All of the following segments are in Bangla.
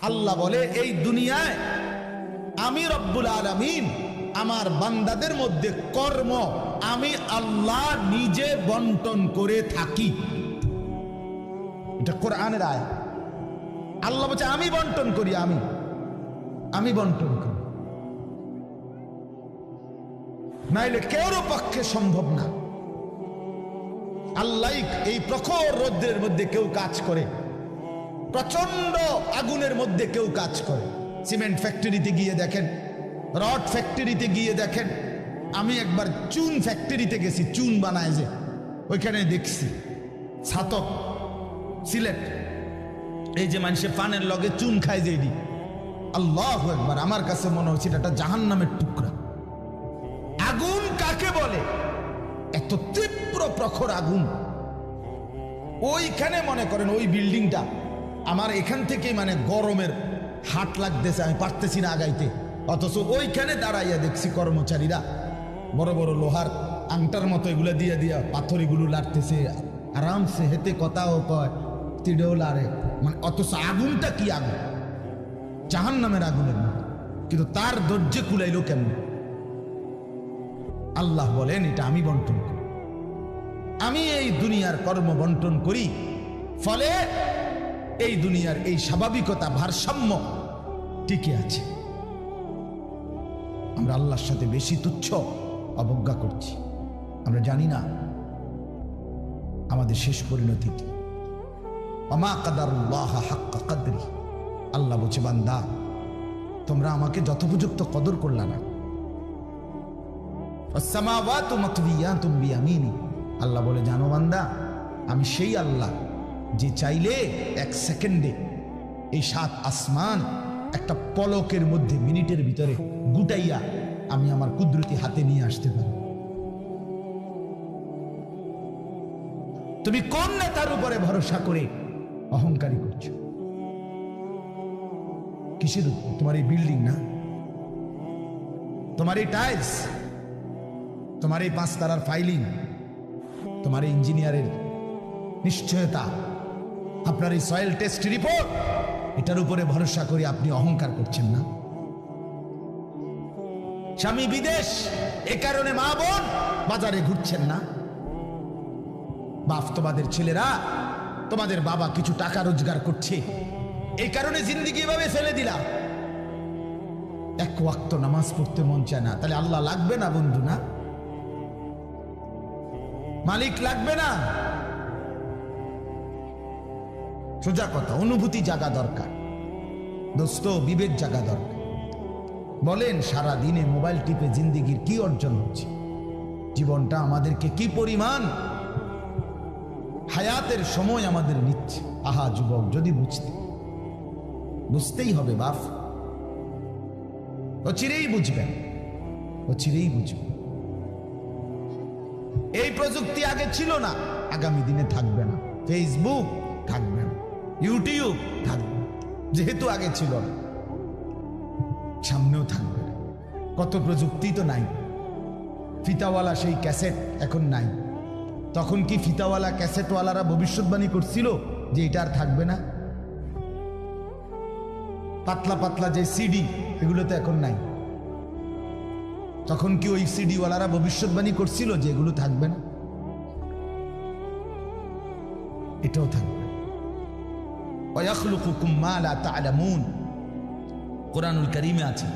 আল্লাহ বলে এই দুনিয়ায় আমি রব্বুল আলামিন আমার বান্দাদের মধ্যে কর্ম আমি আল্লাহ নিজে বন্টন করে থাকি। এটা কোরআনের আয়াত। আল্লাহ বলছে আমি বন্টন করি, আমি বন্টন করি, নাইলে কেউর পক্ষে সম্ভব না। আল্লাহ এই প্রখর রৌদ্রের মধ্যে কেউ কাজ করে, প্রচন্ড আগুনের মধ্যে কেউ কাজ করে। সিমেন্ট ফ্যাক্টরিতে গিয়ে দেখেন, রড ফ্যাক্টরিতে গিয়ে দেখেন। আমি একবার চুন ফ্যাক্টরিতে গেছি, চুন বানায় যে, ওইখানে দেখছি ছাতক সিলেট, এই যে মানুষে পানের লগে চুন খায় যে, এটি আল্লাহু আকবার, আমার কাছে মনে হচ্ছে এটা জাহান্নামের টুকরা। আগুন কাকে বলে? এত তীব্র প্রখর আগুন। ওইখানে মনে করেন ওই বিল্ডিংটা আমার এখান থেকে মানে গরমের হাট লাগতেছে, আমি পারতেছি না আগাইতে, অথচ ওইখানে দাঁড়াইয়া দেখছি কর্মচারীরা বড় বড় লোহার আংটার মতো এগুলো দিয়ে দিয়া পাথর এগুলো লাড়তেছে, আরামসে হেতে কথাও কয়, তিড়েও লাড়ে, মানে অথচ আগুনটা কি আগুন, জাহান্নামের আগুনের মতো, কিন্তু তার ধৈর্য কুলাইলো কেমন? আল্লাহ বলেন এটা আমি বন্টন করি, আমি এই দুনিয়ার কর্ম বন্টন করি, ফলে এই দুনিয়ার এই স্বাভাবিকতা ভারসাম্য টিকে আছে। আমরা আল্লাহর সাথে বেশি তুচ্ছ অবজ্ঞা করছি, আমরা জানি না আমাদের শেষ পরিণতি কি। ওমা কাদারুল্লাহ হাক্কা কদরি, আল্লাহ বলছে বান্দা তোমরা আমাকে যথোপযুক্ত কদর করলা না। আসসামাওয়াতু মাতবিয়াতুম বিয়ামিনি, আল্লাহ বলে জানো বান্দা আমি সেই আল্লাহ যে চাইলে এক সেকেন্ডে এই 7 আসমান একটা পলকের মধ্যে মিনিটের ভিতরে গুটাইয়া আমি আমার কুদরতি হাতে নিয়ে আসতে পারি। তুমি কোন নেতার উপরে ভরসা করে অহংকারী করছো? কিসের উপর? তোমার এই বিল্ডিং না, তোমার এই টাইলস, তোমার এই 5 তারার ফাইলিং, তোমার এই ইঞ্জিনিয়ারের নিশ্চয়তা, আপনার এই সয়েল টেস্ট রিপোর্ট, এটার উপরে ভরসা করে আপনি অহংকার করছেন না? স্বামী বিদেশ, এ কারণে মা বোন বাজারে ঘুরছেন না? বাপ তোমাদের ছেলেরা, তোমাদের বাবা কিছু টাকা রোজগার করছে, এই কারণে জিন্দেগি এভাবে ফেলে দিলাম। এক ওয়াক্ত নামাজ পড়তে মন চায় না, তাহলে আল্লাহ লাগবে না বন্ধু? না, মালিক লাগবে না? সোজা কথা, অনুভূতি জাগা দরকার দোস্ত, বিবেক জাগা দরকার। বলেন সারা দিনে মোবাইল টিপে জিন্দেগির কি অর্জন হচ্ছে? জীবনটা আমাদেরকে কি পরিমাণ হায়াতের সময় আমাদের নিচ্ছে। আহা যুবক, যদি বুঝতেই হবে বাপ, অচিরেই বুঝবেন, অচিরেই বুঝবেন। এই প্রযুক্তি আগে ছিল না, আগামী দিনে থাকবে না। ফেসবুক থাকবে না, ইউটিউব থাকবে, যেহেতু আগে ছিল না, সামনেও থাকবে না। কত প্রযুক্তি তো নাই। ফিতাওয়ালা সেই ক্যাসেট এখন নাই। তখন কি ফিতাওয়ালা ক্যাসেটওয়ালারা ভবিষ্যৎবাণী করছিল যে এটা আর থাকবে না? পাতলা পাতলা যে সিডি, এগুলো তো এখন নাই। তখন কি ওই সিডিওয়ালারা ভবিষ্যৎবাণী করছিল যে এগুলো থাকবে না? এটাও থাকবে। ওয়াখলুকুকুম মা লা তা'লামুন, কুরআনুল কারীমে আছে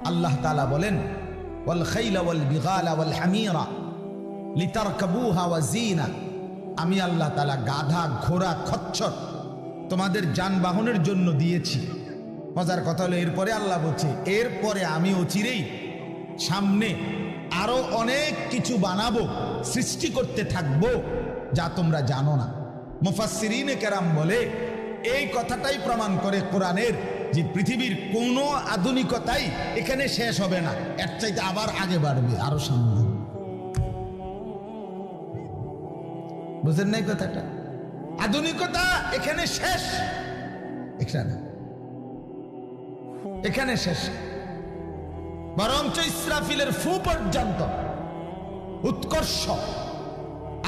আল্লাহ তাআলা বলেন ওয়াল খাইলা ওয়াল বিগালা ওয়াল হামিরা লিতারকাবুহা ওয়া জিনা, আমি আল্লাহ তাআলা গাধা, ঘোড়া, খচ্চর তোমাদের যানবাহনের জন্য দিয়েছি। মজার কথা হলো এরপরে আল্লাহ বলছে এরপরে আমি অচিরেই সামনে আরো অনেক কিছু বানাবো, সৃষ্টি করতে থাকবো যা তোমরা জানো না। মুফাসসিরিনে কেরাম বলে এই কথাটাই প্রমাণ করে কোরআনের যে পৃথিবীর কোনো আধুনিকতাই এখানে শেষ হবে না, এর চাইতে আবার আগে বাড়বে, আরো সামনে। বুঝেন নাই কথাটা? আধুনিকতা এখানে শেষ, এখানে শেষ, বরঞ্চ ইসরাফিলের ফু পর্যন্ত উৎকর্ষ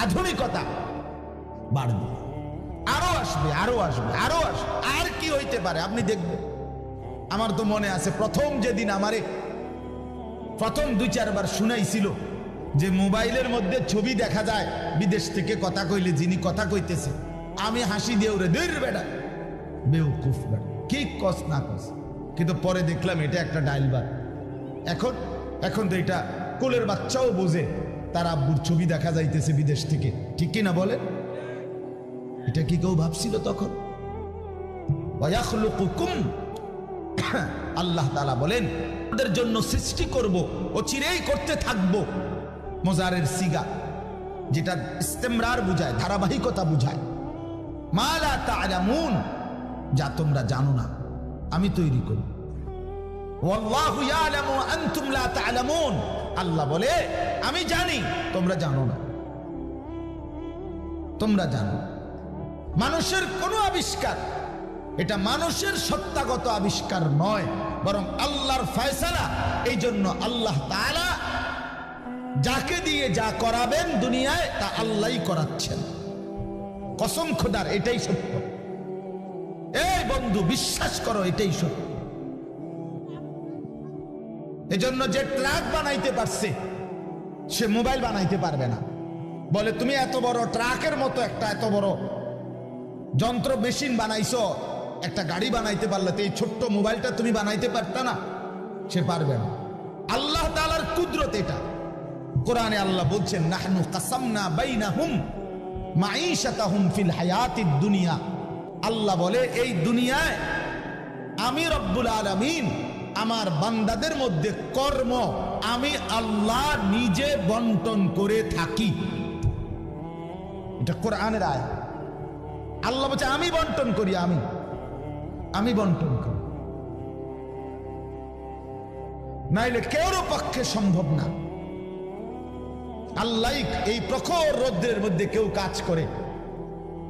আধুনিকতা বাড়বে, আরো আসবে, আরো আসবে, আরো আসবে। আর কি হইতে পারে আপনি দেখবেন। আমার তো মনে আছে প্রথম যেদিন আমারে প্রথম 2-4 বার শুনাইছিল যে মোবাইলের মধ্যে ছবি দেখা যায় বিদেশ থেকে কথা কইলে, যিনি কথা কইতেছে, আমি হাসি দিয়ে ওরে দূর বেটা বেউকুফ বেটা, কি কস না কস। কিন্তু পরে দেখলাম এটা একটা ডায়লবার। এখন তো এটা কোলের বাচ্চাও বোঝে তার আব্বুর ছবি দেখা যাইতেছে বিদেশ থেকে, ঠিক কি না বলে? এটা কি কেউ ভাবছিল তখন? আল্লাহ তাআলা বলেন তাদের জন্য সৃষ্টি করব, অচিরেই করতে থাকবো। মোজারের সিগা, যেটা ইস্তেমরার বুঝায়, ধারাবাহিকতা বুঝায়। মা লা তা'লামুন, যা তোমরা জানো না আমি তৈরি করব। ওয়াল্লাহু ইয়ালামু আনতুম লা তা'লামুন, আল্লাহ বলে আমি জানি তোমরা জানো না। তোমরা জানো মানুষের কোনো আবিষ্কার, এটা মানুষের সত্তাগত আবিষ্কার নয়, বরং আল্লাহর ফয়সালা। এই জন্য আল্লাহ তাআলা যাকে দিয়ে যা করাবেন দুনিয়ায় তা আল্লাহই করাচ্ছেন। কসম খোদার, এটাই সত্য। এই বন্ধু বিশ্বাস করো, এটাই সত্য। এজন্য যে ট্রাক বানাইতে পারছে সে মোবাইল বানাইতে পারবে না। বলে তুমি এত বড় ট্রাকের মতো একটা এত বড় যন্ত্র মেশিন বানাইছো, একটা গাড়ি বানাইতে পারলে তো এই ছোট্ট মোবাইলটা তুমি বানাইতে পারতা না? সে পারবে না। আল্লাহ তাআলার কুদরত এটা। কোরআনে আল্লাহ বলছেন নাহনু কাসামনা বাইনাহুম মাঈশাতাহুম ফিল হায়াতিদ দুনিয়া। আল্লাহ বলে এই দুনিয়ায় আমি রব্বুল আলামিন আমার বান্দাদের মধ্যে কর্ম আমি আল্লাহ নিজে বন্টন করে থাকি। এটা কোরআনের আয়াত। আল্লাহ বলছে আমি বন্টন করি, আমি বন্টন করি, নাইলে কেউর পক্ষে সম্ভব না। আল্লাহ এই প্রখর রৌদ্রের মধ্যে কেউ কাজ করে,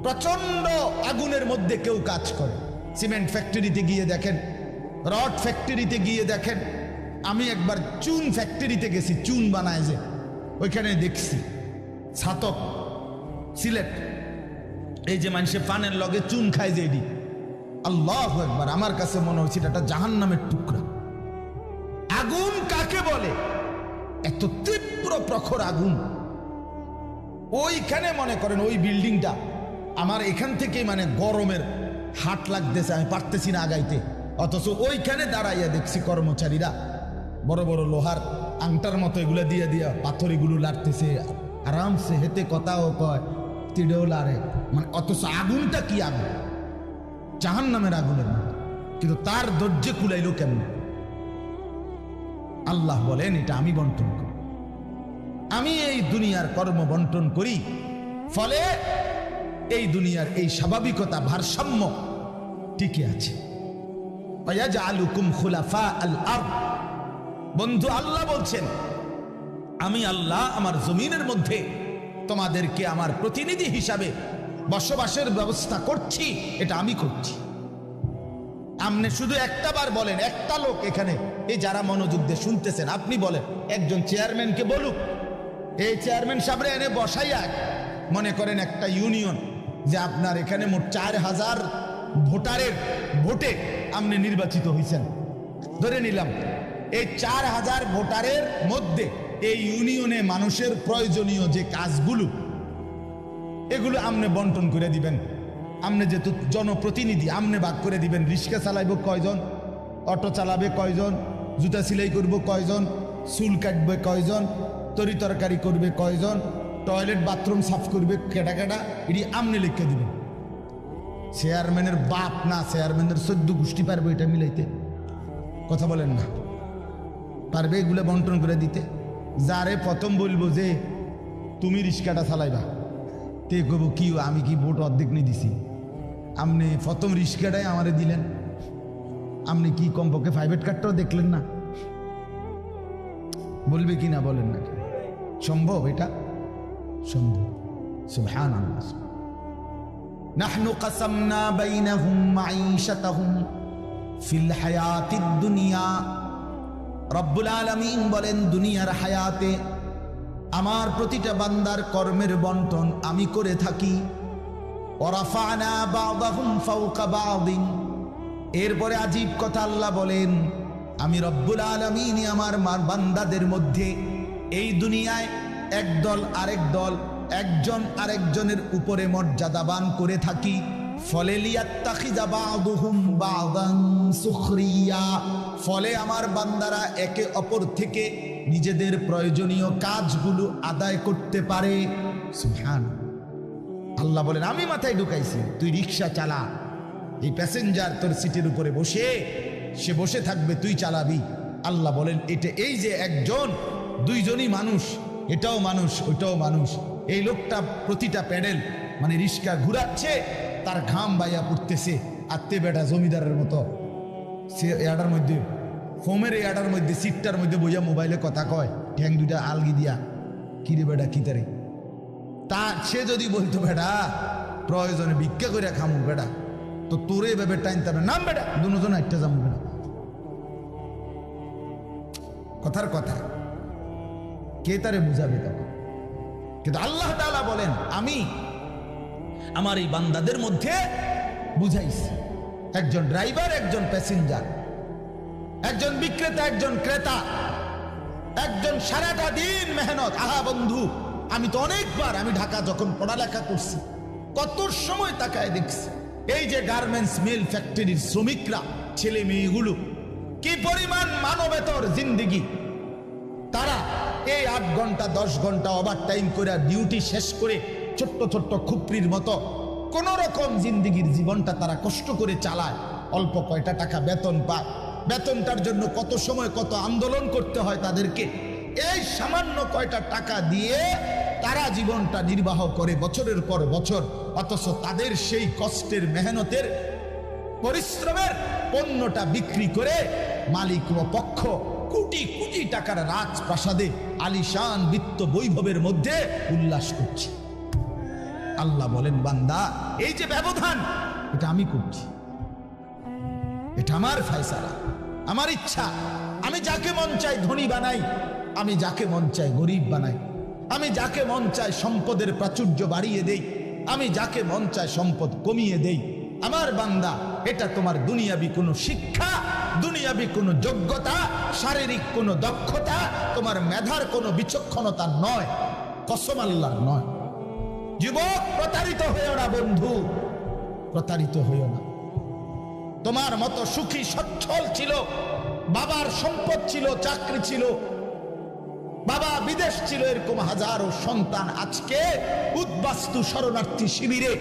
প্রচন্ড আগুনের মধ্যে কেউ কাজ করে। সিমেন্ট ফ্যাক্টরিতে গিয়ে দেখেন, রড ফ্যাক্টরিতে গিয়ে দেখেন। আমি একবার চুন ফ্যাক্টরিতে গেছি, চুন বানায় যে, ওইখানে দেখছি ছাতক সিলেট, এই যে মানুষে পানের লগে চুন খায় যে, এটি আল্লাহু আকবার, আমার কাছে মনে হচ্ছে এটা জাহান্নামের টুকরা। আগুন কাকে বলে? এত তীব্র প্রখর আগুন। ওইখানে মনে করেন ওই বিল্ডিংটা আমার এখান থেকে মানে গরমের হাট লাগতেছে, আমি পারতেছি না আগাইতে, অথচ ওইখানে দাঁড়াইয়া দেখছি কর্মচারীরা বড় বড় লোহার আংটার মতো এগুলো দিয়ে দিয়া পাথর এগুলো লাড়তেছে, আরামসে হেতে কথাও কয়, তিড়েও লাড়ে, মানে অথচ আগুনটা কি আগুন, জাহান্নামের আগুনের মতো। কিন্তু তার ধৈর্য কুলাইলো কেমন? আল্লাহ বলেন এটা আমি বন্টন করি, আমি এই দুনিয়ার কর্ম বন্টন করি। ফলে এই দুনিয়ার এই স্বাভাবিকতা ভারসাম্য টিকে আছে। বন্ধু আল্লাহ বলছেন আমি আল্লাহ আমার জমিনের মধ্যে তোমাদেরকে আমার প্রতিনিধি হিসাবে বসবাসের ব্যবস্থা করছি, এটা আমি করছি। আপনি শুধু একটা বার বলেন, একটা লোক এখানে এই যারা মনোযোগ দিয়ে শুনতেছেন, আপনি বলেন একজন চেয়ারম্যানকে বলুক, এই চেয়ারম্যান সাহেবরে এনে বসাইয়া, মনে করেন একটা ইউনিয়ন যে আপনার এখানে মোট 4000 ভোটারের ভোটে আপনি নির্বাচিত হয়েছেন, ধরে নিলাম এই 4000 ভোটারের মধ্যে এই ইউনিয়নে মানুষের প্রয়োজনীয় যে কাজগুলো এগুলো আপনি বন্টন করে দিবেন। আপনি যেহেতু জনপ্রতিনিধি, আপনি ভাগ করে দিবেন, রিক্সা চালাইব কয়জন, অটো চালাবে কয়জন, জুতা সেলাই করব কয়জন, চুল কাটবে কয়জন, তরি তরকারি করবে কয়জন, টয়লেট বাথরুম সাফ করবে কেটা কেটা, এটি আপনি লিখে দিবেন। চেয়ারম্যানের বাপ না, চেয়ারম্যানের 14 গোষ্ঠী পারবে এটা মিলাইতে? কথা বলেন না, পারবে এগুলো বন্টন করে দিতে? যারে প্রথম বলবো যে তুমি রিক্সাটা চালাইবা, তে কব কি আমি কি ভোট অর্ধেক নিয়ে দিছি, আপনি প্রথম রিক্সাটাই আমারে দিলেন, আপনি কি কমপক্ষে প্রাইভেট কারটাও দেখলেন না? বলবে কি না বলেন না? সম্ভব? এটা সম্ভব। সুবহানাল্লাহ। নাহনু কাসামনা বাইনাহুম মাঈশাতাহুম ফিল হায়াতিদ দুনিয়া। রব্বুল আলামিন বলেন দুনিয়ার হায়াতে আমার প্রতিটা বান্দার কর্মের বন্টন আমি করে থাকি। ওয়ারাফা'না বা'দাহুম ফাওকা বা'দিন, এরপরে আজীব কথা আল্লাহ বলেন, আমি রব্বুল আলামিন আমার বান্দাদের মধ্যে এই দুনিয়ায় একদল আরেক দল, একজন আরেকজনের উপরে মর্যাদাবান করে থাকি। ফলে লিয়াত্তাখিযা বা'দুহুম বা'দান সুখরিয়া, ফলে আমার বান্দারা একে অপর থেকে নিজেদের প্রয়োজনীয় কাজগুলো আদায় করতে পারে। সুবহানাল্লাহ। আল্লাহ বলেন, আমি মাথায় ঢুকাইছি, তুই রিক্সা চালা, এই প্যাসেঞ্জার তোর সিটের উপরে বসে, সে বসে থাকবে, তুই চালাবি। আল্লাহ বলেন, এটা এই যে একজন দুইজনই মানুষ, এটাও মানুষ ওইটাও মানুষ। এই লোকটা প্রতিটা প্যাডেল মানে রিক্সা ঘুরাচ্ছে, তার ঘাম বাইয়া পড়তেছে, আত্মে বেটা জমিদারের মতো সে এটার মধ্যে ফোমের এটার মধ্যে সিটটার মধ্যে বইয়া মোবাইলে কথা কয়, ঠ্যাং দুইটা আলগি দিয়া, কিরে বেটা কি তারে। তা সে যদি বলতো বেটা প্রয়োজনে ভিক্ষা করে খামু বেটা, তো তোরে এভাবে টাইনতে হবে, নাম বেটা দুজন একটা যাবো বেটা। কথার কথা, কে তারে বুঝাবে তখন? কিন্তু আল্লাহ তাআলা বলেন, আমি আমার এই বান্দাদের মধ্যে বুঝাইছি, একজন ড্রাইভার, একজন প্যাসেঞ্জার, একজন বিক্রেতা, একজন ক্রেতা, একজন সারাটা দিন মেহনত। আহা বন্ধু, আমি তো অনেকবার, আমি ঢাকা যখন পড়ালেখা করছি, কত সময় তাকায় দেখছি এই যে গার্মেন্টস মিল ফ্যাক্টরির শ্রমিকরা, ছেলে মেয়েগুলো, কি পরিমাণ মানবেতর জিন্দেগি। তারা এই 8 ঘন্টা 10 ঘন্টা ওভার টাইম করে ডিউটি শেষ করে ছোট্ট ছোট্ট খুপড়ির মতো কোন রকম জিন্দেগির জীবনটা তারা কষ্ট করে চালায়। অল্প কয়টা টাকা বেতন পায়, বেতনটার জন্য কত সময় কত আন্দোলন করতে হয় তাদেরকে। এই সামান্য কয়টা টাকা দিয়ে তারা জীবনটা নির্বাহ করে বছরের পর বছর, অথচ তাদের সেই কষ্টের মেহনতের পরিশ্রমের পণ্যটা বিক্রি করে মালিক ও পক্ষ কোটি কোটি টাকার রাজপ্রাসাদে আলিশান বিত্ত বৈভবের মধ্যে উল্লাস করছে। আল্লাহ বলেন, বান্দা এই যে ব্যবধান, এটা আমি করছি, এটা আমার ফয়সালা, আমার ইচ্ছা। আমি যাকে মন চাই ধনী বানাই, আমি যাকে মন চাই গরিব বানাই, আমি যাকে মন চাই সম্পদের প্রাচুর্য বাড়িয়ে দেই, আমি যাকে মন চাই সম্পদ কমিয়ে দেই। আমার বান্দা, এটা তোমার দুনিয়াবি কোনো শিক্ষা, দুনিয়াবি কোনো যোগ্যতা, শারীরিক কোনো দক্ষতা, তোমার মেধার কোনো বিচক্ষণতা নয়, কসম আল্লাহর নয়। যুবক, প্রতারিত হইও না বন্ধু, প্রতারিত হইও না। তোমার মতো সুখী সচ্ছল ছিল, বাবার সম্পদ ছিল, চাকরি ছিল, বাবা বিদেশ ছিল, এরকম হাজারো সন্তান আজকে উদ্বাস্তু শরণার্থী শিবিরে,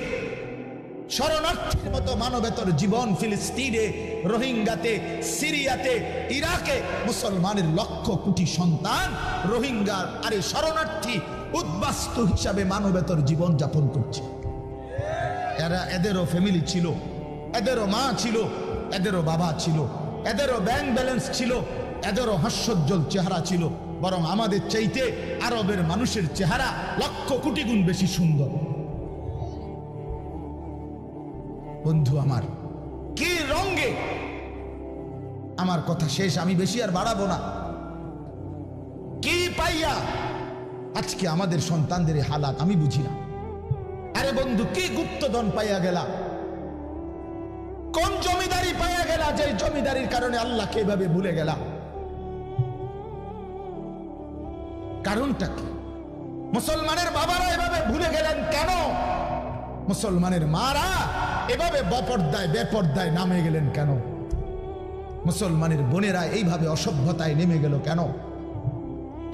শরণার্থীর মতো মানবেতর জীবন ফিলিস্তিনে, রোহিঙ্গাতে, সিরিয়াতে, ইরাকে মুসলমানের লক্ষ কোটি সন্তান রোহিঙ্গার আরে শরণার্থী উদ্বাস্তু হিসাবে মানবেতর জীবন যাপন করছে। এদেরও ফ্যামিলি ছিল, এদেরও মা ছিল, এদেরও বাবা ছিল, এদেরও ব্যাংক ব্যালেন্স ছিল, এদেরও হাস্যোজ্জ্বল চেহারা ছিল। বরং আমাদের চাইতে আরবের মানুষের চেহারা লক্ষ কোটি গুণ বেশি সুন্দর। বন্ধু আমার, কি রঙে, আমার কথা শেষ, আমি বেশি আর বাড়াবো না। কি পাইয়া আজকে আমাদের সন্তানদের হালাত আমি বুঝি না। আরে বন্ধু, কি গুপ্তধন পাইয়া গেলা, কোন জমিদারি পাইয়া গেলা, যে জমিদারির কারণে আল্লাহকে এভাবে ভুলে গেলা? কারণটা কি? মুসলমানের বাবারা এভাবে ভুলে গেলেন কেন? মুসলমানের মারা এভাবে বপর্দায় বেপর্দায় নামে গেলেন কেন? মুসলমানের বোনেরা এইভাবে অসভ্যতায় নেমে গেল কেন?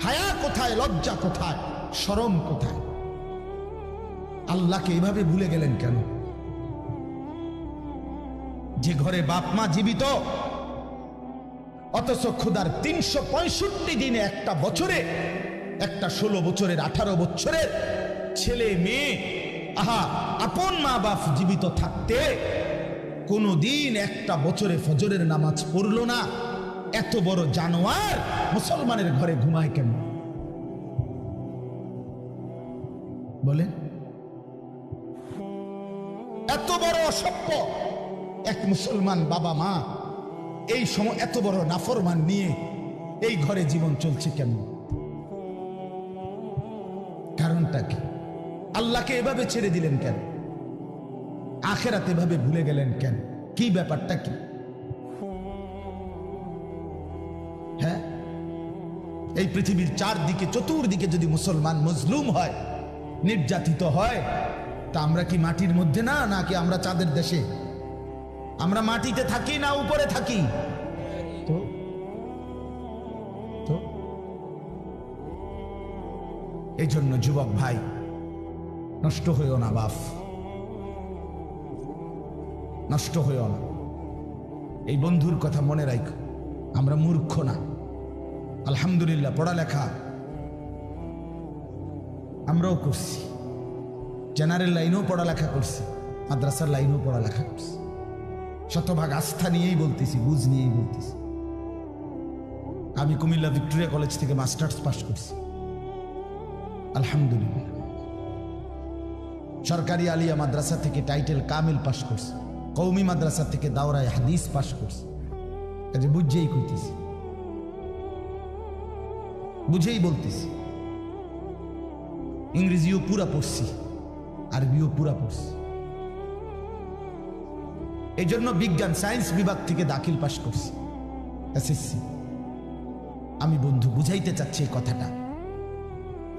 হায়া কোথায়, লজ্জা কোথায়, শরম কোথায়? আল্লাহকে এইভাবে ভুলে গেলেন কেন? যে ঘরে বাপ মা জীবিত, অথচ খোদার 365 দিনে একটা বছরে, একটা 16 বছরের 18 বছরের ছেলে মেয়ে, আহা, আপন মা বাপ জীবিত থাকতে কোনদিন একটা বছরে ফজরের নামাজ পড়লো না। এত বড় জানোয়ার মুসলমানের ঘরে ঘুমায় কেন? বলে এত বড় অসভ্য এক মুসলমান বাবা মা এই সময় এত বড় নাফরমান নিয়ে এই ঘরে জীবন চলছে কেন? কারণটা কি? আল্লাহকে এভাবে ছেড়ে দিলেন কেন? আখেরাত এভাবে ভুলে গেলেন কেন? কি ব্যাপারটা কি? এই পৃথিবীর চারদিকে চতুর্দিকে যদি মুসলমান মজলুম হয়, নির্যাতিত হয়, তা আমরা কি মাটির মধ্যে না, নাকি আমরা চাঁদের দেশে? আমরা মাটিতে থাকি না উপরে থাকি? তো তো এই জন্য যুবক ভাই, নষ্ট হইও না বাপ, নষ্ট হইও না। এই বন্ধুর কথা মনে রাখো, আমরা মূর্খ না। আলহামদুলিল্লাহ, পড়ালেখা আমরাও করছি, জেনারেল লাইনেও পড়ালেখা করছি, মাদ্রাসার লাইনেও পড়ালেখা করছি। শতভাগ আস্থা নিয়েই বলতেছি, বুঝ নিয়েই বলতেছি। আমি কুমিল্লা ভিক্টোরিয়া কলেজ থেকে মাস্টার্স পাস করছি, আলহামদুলিল্লাহ। সরকারি আলিয়া মাদ্রাসা থেকে টাইটেল কামিল পাস করছি, কওমি মাদ্রাসা থেকে দাওরায়ে হাদিস পাস করছি। কাজে বুঝেই কইতেছি, বুঝেই বলতেছি। ইংরেজিও পুরা পড়ছি, আরবিও পুরা পড়ছি। এই জন্য বিজ্ঞান সায়েন্স বিভাগ থেকে দাখিল পাস করছি, এসএসসি। আমি বন্ধু বুঝাইতে চাচ্ছি এই কথাটা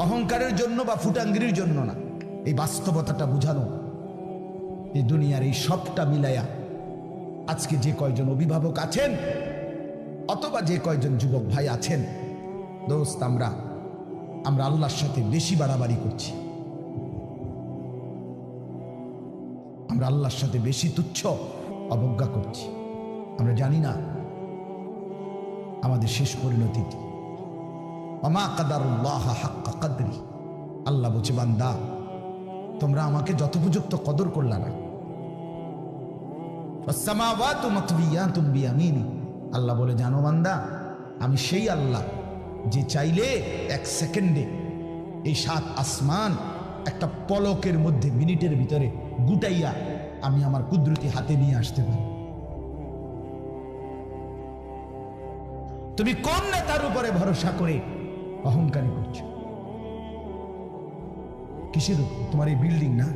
অহংকারের জন্য বা ফুটাঙ্গিরির জন্য না, এই বাস্তবতাটা বুঝানো। এই দুনিয়ার এই সবটা মিলাইয়া আজকে যে কয়জন অভিভাবক আছেন অথবা যে কয়জন যুবক ভাই আছেন, দোস্ত, আমরা আল্লাহর সাথে বেশি বাড়াবাড়ি করছি, আমরা আল্লাহর সাথে বেশি তুচ্ছ অবজ্ঞা করছি। আমরা জানি না আমাদের শেষ পরিণতি। ওমা কাদারুল্লাহ হাক্কা কদরি, আল্লাহ বলছে, বান্দা তোমরা আমাকে যথোপযুক্ত কদর করলা না। ওয়াসসামাওয়াতু মাতবিয়াতুম বিয়ামিনি, আল্লাহ বলে, জানো বান্দা, আমি সেই আল্লাহ যে চাইলে এক সেকেন্ডে এই 7 আসমান একটা পলকের মধ্যে, মিনিটের ভিতরে গুটাইয়া আমি আমার কুদরতি হাতে নিয়ে আসতে পারি। তুমি কোন নেতার উপরে ভরসা করে অহংকারী করছো? কিসের উপর? তোমার এই বিল্ডিং না,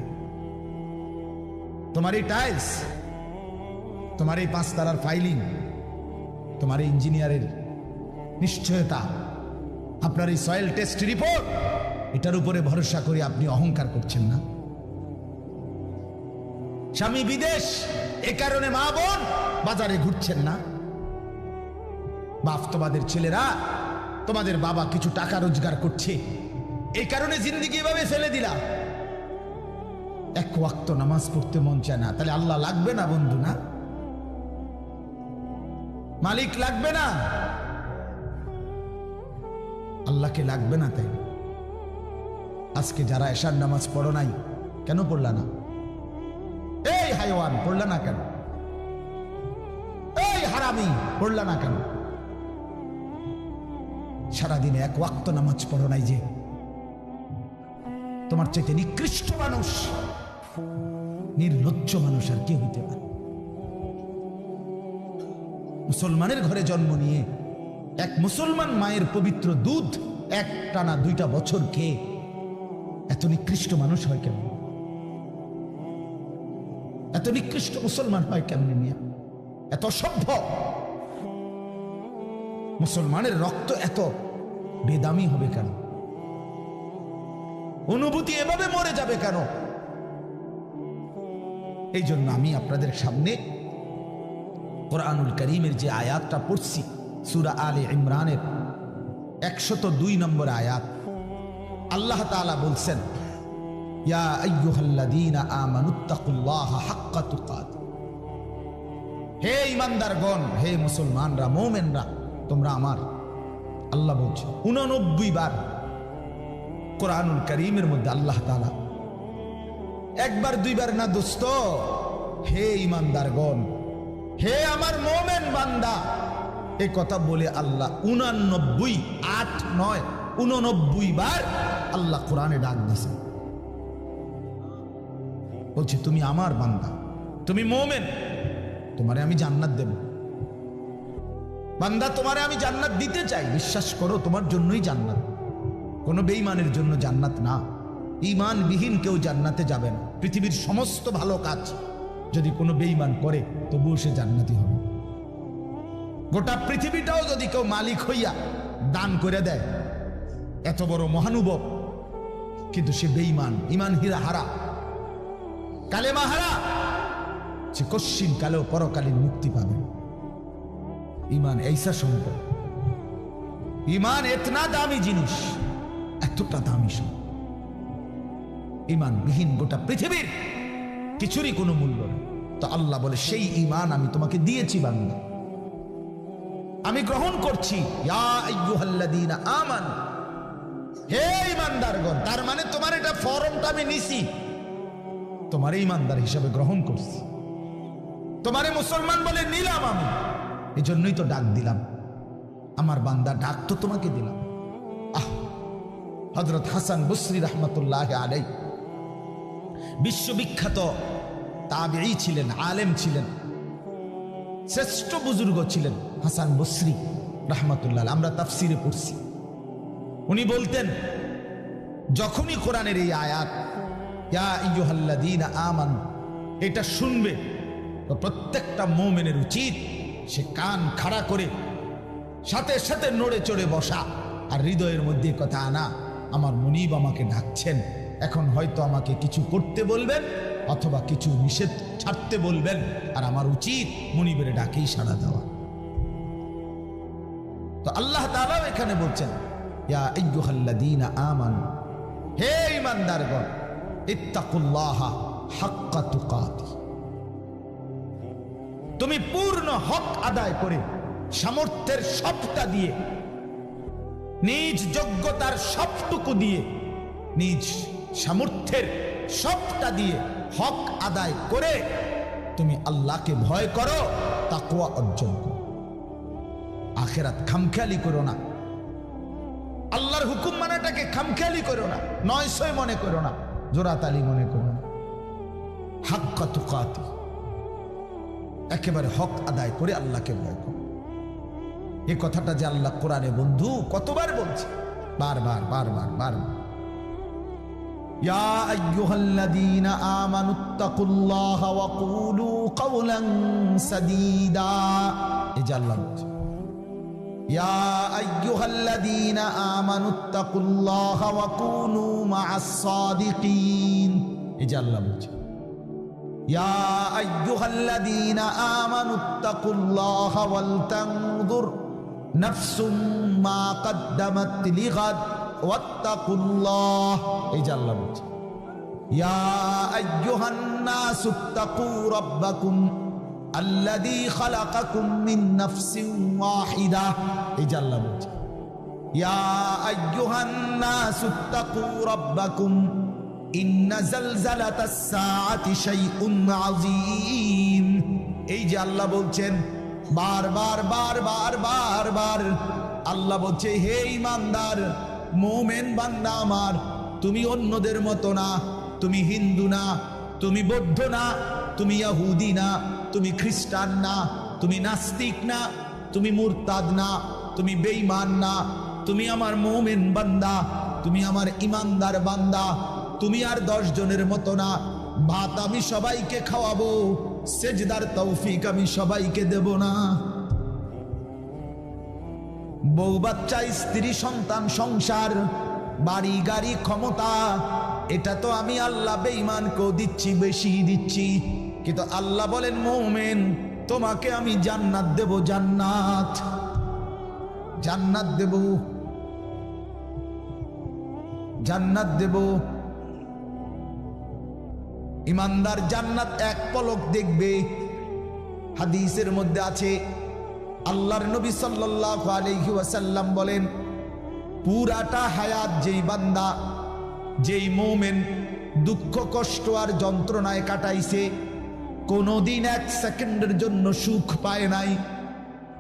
তোমার এই টাইলস, তোমার এই 5 তারার ফাইলিং, তোমার এই ইঞ্জিনিয়ারের নিশ্চয়তা, আপনার এই সয়েল টেস্ট রিপোর্ট, এটার উপরে ভরসা করে আপনি অহংকার করছেন না? স্বামী বিদেশ, এ কারণে মা বোন বাজারে ঘুরছেন না? বাস্তবাদের ছেলেরা, তোমাদের বাবা কিছু টাকা রোজগার করছে, এই কারণে জিন্দেগি এভাবে ফেলে দিলা। এক ওয়াক্ত নামাজ পড়তে মন চায় না, তাহলে আল্লাহ লাগবে না বন্ধু? না, মালিক লাগবে না? আল্লাহকে লাগবে না? তাই আজকে যারা এশার নামাজ পড়ো নাই, কেন পড়লা না? এই হায়ওয়ান, পড়লা না কেন? এই হারামি, পড়লা না কেন? সারাদিনে এক ওয়াক্ত নামাজ পড়ো নাই যে? তোমার চাইতে নিকৃষ্ট মানুষ, নির্লজ্জ মানুষ আর কে হইতে পারে? মুসলমানের ঘরে জন্ম নিয়ে এক মুসলমান মায়ের পবিত্র দুধ এক টানা 2টা বছর খেয়ে এত নিকৃষ্ট মানুষ হয় কেন? এত নিকৃষ্ট মুসলমান হয় কেমনে? মিয়া, এত সভ্য মুসলমানের রক্ত এত বেদামি হবে কেন? অনুভূতি এভাবে মরে যাবে কেন? এই জন্য আমি আপনাদের সামনে কোরআনুল কারীমের যে আয়াতটা পড়ছি, সূরা আলে ইমরানের 102 নম্বর আয়াত, আল্লাহ তাআলা বলছেন, ইয়া আইয়ুহাল্লাযীনা আমানুত্তাকুল্লাহা হাক্কা তুকাতিহ, হে ঈমানদারগণ, হে মুসলমানরা, মুমিনরা, তোমরা আমার, আল্লাহ বলছে 89 বার কোরআনুল কারীমের মধ্যে আল্লাহ তাআলা, একবার দুইবার না দোস্ত, হে ঈমানদারগণ, হে আমার মুমিন বান্দা, এই কথা বলে আল্লাহ 89, 8, 9, 89 বার আল্লাহ কোরআনে ডাক দিয়েছে। বলছে, তুমি আমার বান্দা, তুমি মুমিন, তোমারে আমি জান্নাত দেব। বান্দা, তোমারে আমি জান্নাত দিতে চাই, বিশ্বাস করো, তোমার জন্যই জান্নাত, কোনো বেঈমানের জন্য জান্নাত না। ঈমানবিহীন কেউ জান্নাতে যাবে না। পৃথিবীর সমস্ত ভালো কাজ যদি কোনো বেঈমান করে, তবুও সে জান্নাতি হবে। গোটা পৃথিবীটাও যদি কেউ মালিক হইয়া দান করে দেয়, এত বড় মহানুভব, কিন্তু সে বেঈমান, ইমান হীরা হারা, কালেমা হারা, সে কশ্চিন কালেও পরকালীন মুক্তি পাবে। ইমান এইসা সম্পদ, ইমান এতনা দামি জিনিস, এতটা দামি সম্পদ। ইমান বিহীন গোটা পৃথিবীর কিছুরই কোনো মূল্য নেই। তো আল্লাহ বলে সেই ইমান আমি তোমাকে দিয়েছি বান্দা, আমি গ্রহণ করছি। ইয়া আইয়ুহাল্লাযীনা আমানু, হে ঈমানদারগণ। তার মানে তোমার এটা ফরমটা আমি নিছি, তোমার ঈমানদার হিসাবে গ্রহণ করছি, তোমারে মুসলমান বলে নিলাম আমি। এই জন্যই তো ডাক দিলাম, আমার বান্দা, ডাক তো তোমাকে দিলাম। হযরত হাসান বসরি রাহমাতুল্লাহি আলাইহি বিশ্ববিখ্যাত তাবিঈ ছিলেন, আলেম ছিলেন, শ্রেষ্ঠ বুজুর্গ ছিলেন হাসান বসরি রাহমাতুল্লাহ। আমরা তাফসিরে পড়ছি, উনি বলতেন যখনই কোরআনের এই আয়াত ইয়া আইয়ুহাল্লাযীনা আমানু এটা শুনবে, তো প্রত্যেকটা মুমিনের উচিত সে কান খাড়া করে সাথে সাথে নড়ে চড়ে বসা, আর হৃদয়ের মধ্যে কথা আনা, আমার মুনিব আমাকে ডাকছেন, এখন হয়তো আমাকে কিছু করতে বলবেন অথবা কিছু নিষেধ ছাড়তে বলবেন, আর আমার উচিত মুনিবের ডাকেই সাড়া দেওয়া। তো আল্লাহ তাআলা এখানে বলছেন ইয়া আইয়ুহাল্লাযীনা আমানু, হে ঈমানদারগণ, ইত্তাকুল্লাহা হাক্কা তুকাতি, তুমি পূর্ণ হক আদায় করে সামর্থ্যের সবটা দিয়ে, নিজ যোগ্যতার সবটুকু দিয়ে, নিজ সামর্থ্যের সবটা দিয়ে হক আদায় করে তুমি আল্লাহকে ভয় করো, তাকওয়া অর্জন করো। আখিরাত খামখেয়ালি করো না, আল্লাহর হুকুম মানাটাকে খামখেয়ালি করো না, নয়সয় মনে করো না, জোরাতালি মনে করো না। হাক্কা তুকাতি, একেবারে হক আদায় করে আল্লাহকে ভয় করো। এই কথাটা যে আল্লাহ কোরআনে বন্ধু কতবার বলছে, বারবার বারবার বারবার। ইয়া আইয়ুহাল্লাযীনা আমানুত্তাকুল্লাহা ওয়া কুলু কাওলান সাদীদা, এই যে আল্লাহ বলছে ইয়া আইয়ুহাল্লাযীনা আমানুত্তাকুল্লাহা ওয়া কুনু মা'আস সাদিকিন, এই যে আল্লাহ বলছে ইয়া আইয়ুহাল্লাযীনা আমানুত্তাকুল্লাহা ওয়াল তানজুর নাফসুম মা কদ্দামাত লিগাদ ওয়াত্তাকুল্লাহ, এই যে আল্লাহ বলছে ইয়া আইয়ুহান নাসুত্তাকু রাব্বাকুম আল্লাযী খালাকাকুম মিন নাফসিন ওয়াহিদা, এই যে আল্লাহ বলছে ইয়া আইয়ুহান নাসুত্তাকু রাব্বাকুম ইন্না জালজালাতাস সাআতি শাইউন আযীম, এই যে আল্লাহ বলছেন বারবার বারবার বারবার। আল্লাহ বলছে হে ঈমানদার মুমিন বান্দা আমার, তুমি অন্যদের মতো না, তুমি হিন্দু না, তুমি বৌদ্ধ না, তুমি ইহুদি না, তুমি খ্রিস্টান না, তুমি নাস্তিক না, তুমি মুরতাদ না, তুমি বেঈমান না, তুমি আমার মুমিন বান্দা, তুমি আমার ঈমানদার বান্দা। তুমি আর 10 জনের মতো না, ভাত আমি সবাইকে খাওয়াবো, সেজদার তৌফিক আমি সবাইকে দেব না। বউ বাচ্চা, স্ত্রী সন্তান, সংসার, বাড়ি গাড়ি, ক্ষমতা, এটা তো আমি আল্লাহ বেঈমানকেও দিচ্ছি, বেশি দিচ্ছি। কিন্তু আল্লাহ বলেন মুমিন তোমাকে আমি জান্নাত দেব, জান্নাত, জান্নাত দেব, জান্নাত দেব। ঈমানদার জান্নাত এক পলক দেখবে। হাদিসের মধ্যে আছে আল্লাহর নবী সাল্লাল্লাহু আলাইহি ওয়াসাল্লাম বলেন পুরাটা হায়াত যেই বান্দা, যেই মুমিন দুঃখ কষ্ট আর যন্ত্রণায় কাটাইছে, কোনোদিন 1 সেকেন্ডের জন্য সুখ পায় নাই,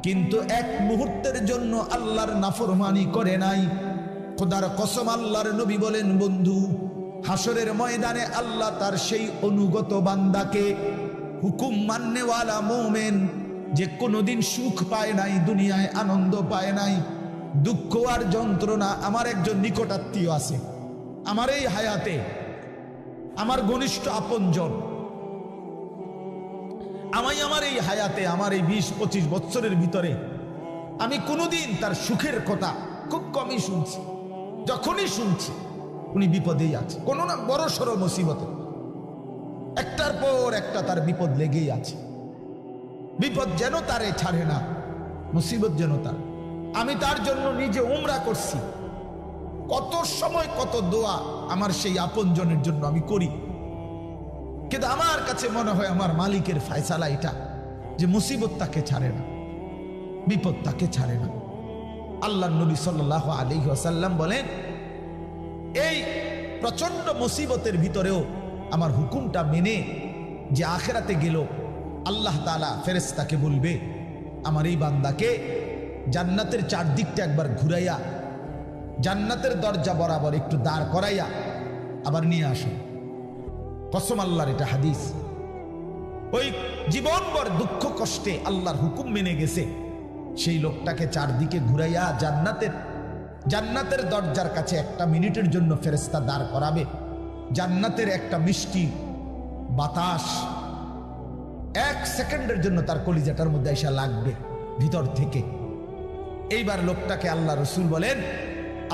কিন্তু 1 মুহূর্তের জন্য আল্লাহর নাফরমানি করে নাই, খোদার কসম আল্লাহর নবী বলেন বন্ধু হাসরের ময়দানে আল্লাহ তার সেই অনুগত বান্দাকে, হুকুম মাননেওয়ালা মুমিন যে কোনোদিন সুখ পায় নাই, দুনিয়ায় আনন্দ পায় নাই, দুঃখ আর যন্ত্রণা। আমার একজন নিকটাত্মীয় আছে আমার এই হায়াতে, আমার ঘনিষ্ঠ আপনজন, আমার এই হায়াতে, আমার এই 20-25 বছরের ভিতরে আমি কোনোদিন তার সুখের কথা খুব কমই শুনছি, যখনই শুনছি উনি বিপদেই আছে, কোনো না বড় সড়ো মুসিবতে, একটার পর একটা তার বিপদ লেগেই আছে। বিপদ যেন তারে ছাড়ে না, মুসিবত যেন তার। আমি তার জন্য নিজে উমরা করছি, কত সময় কত দোয়া আমার সেই আপনজনের জন্য আমি করি, কিন্তু আমার কাছে মনে হয় আমার মালিকের ফয়সালা এটা যে মুসিবত তাকে ছাড়ে না, বিপদ তাকে ছাড়ে না। আল্লাহর নবী সাল্লাল্লাহু আলাইহি ওয়াসাল্লাম বলেন, এই প্রচন্ড মুসিবতের ভিতরেও আমার হুকুমটা মেনে যে আখিরাতে গেল, আল্লাহ তাআলা ফেরেশতাকে বলবে, আমার এই বান্দাকে জান্নাতের চারদিকটা একবার ঘুরাইয়া জান্নাতের দরজা বরাবর একটু দাঁড় করাইয়া আবার নিয়ে আসো। কসম আল্লাহর, এটা হাদিস। ওই জীবনভর দুঃখ কষ্টে আল্লাহর হুকুম মেনে গেছে, সেই লোকটাকে চারদিকে ঘুরাইয়া জান্নাতের দরজার কাছে একটা মিনিটের জন্য ফেরেশতা দাঁড় করাবে। জান্নাতের একটা মিষ্টি বাতাস 1 সেকেন্ডের জন্য তার কলিজাটার মধ্যে এসে লাগবে ভিতর থেকে। এইবার লোকটাকে আল্লাহ রসুল বলেন,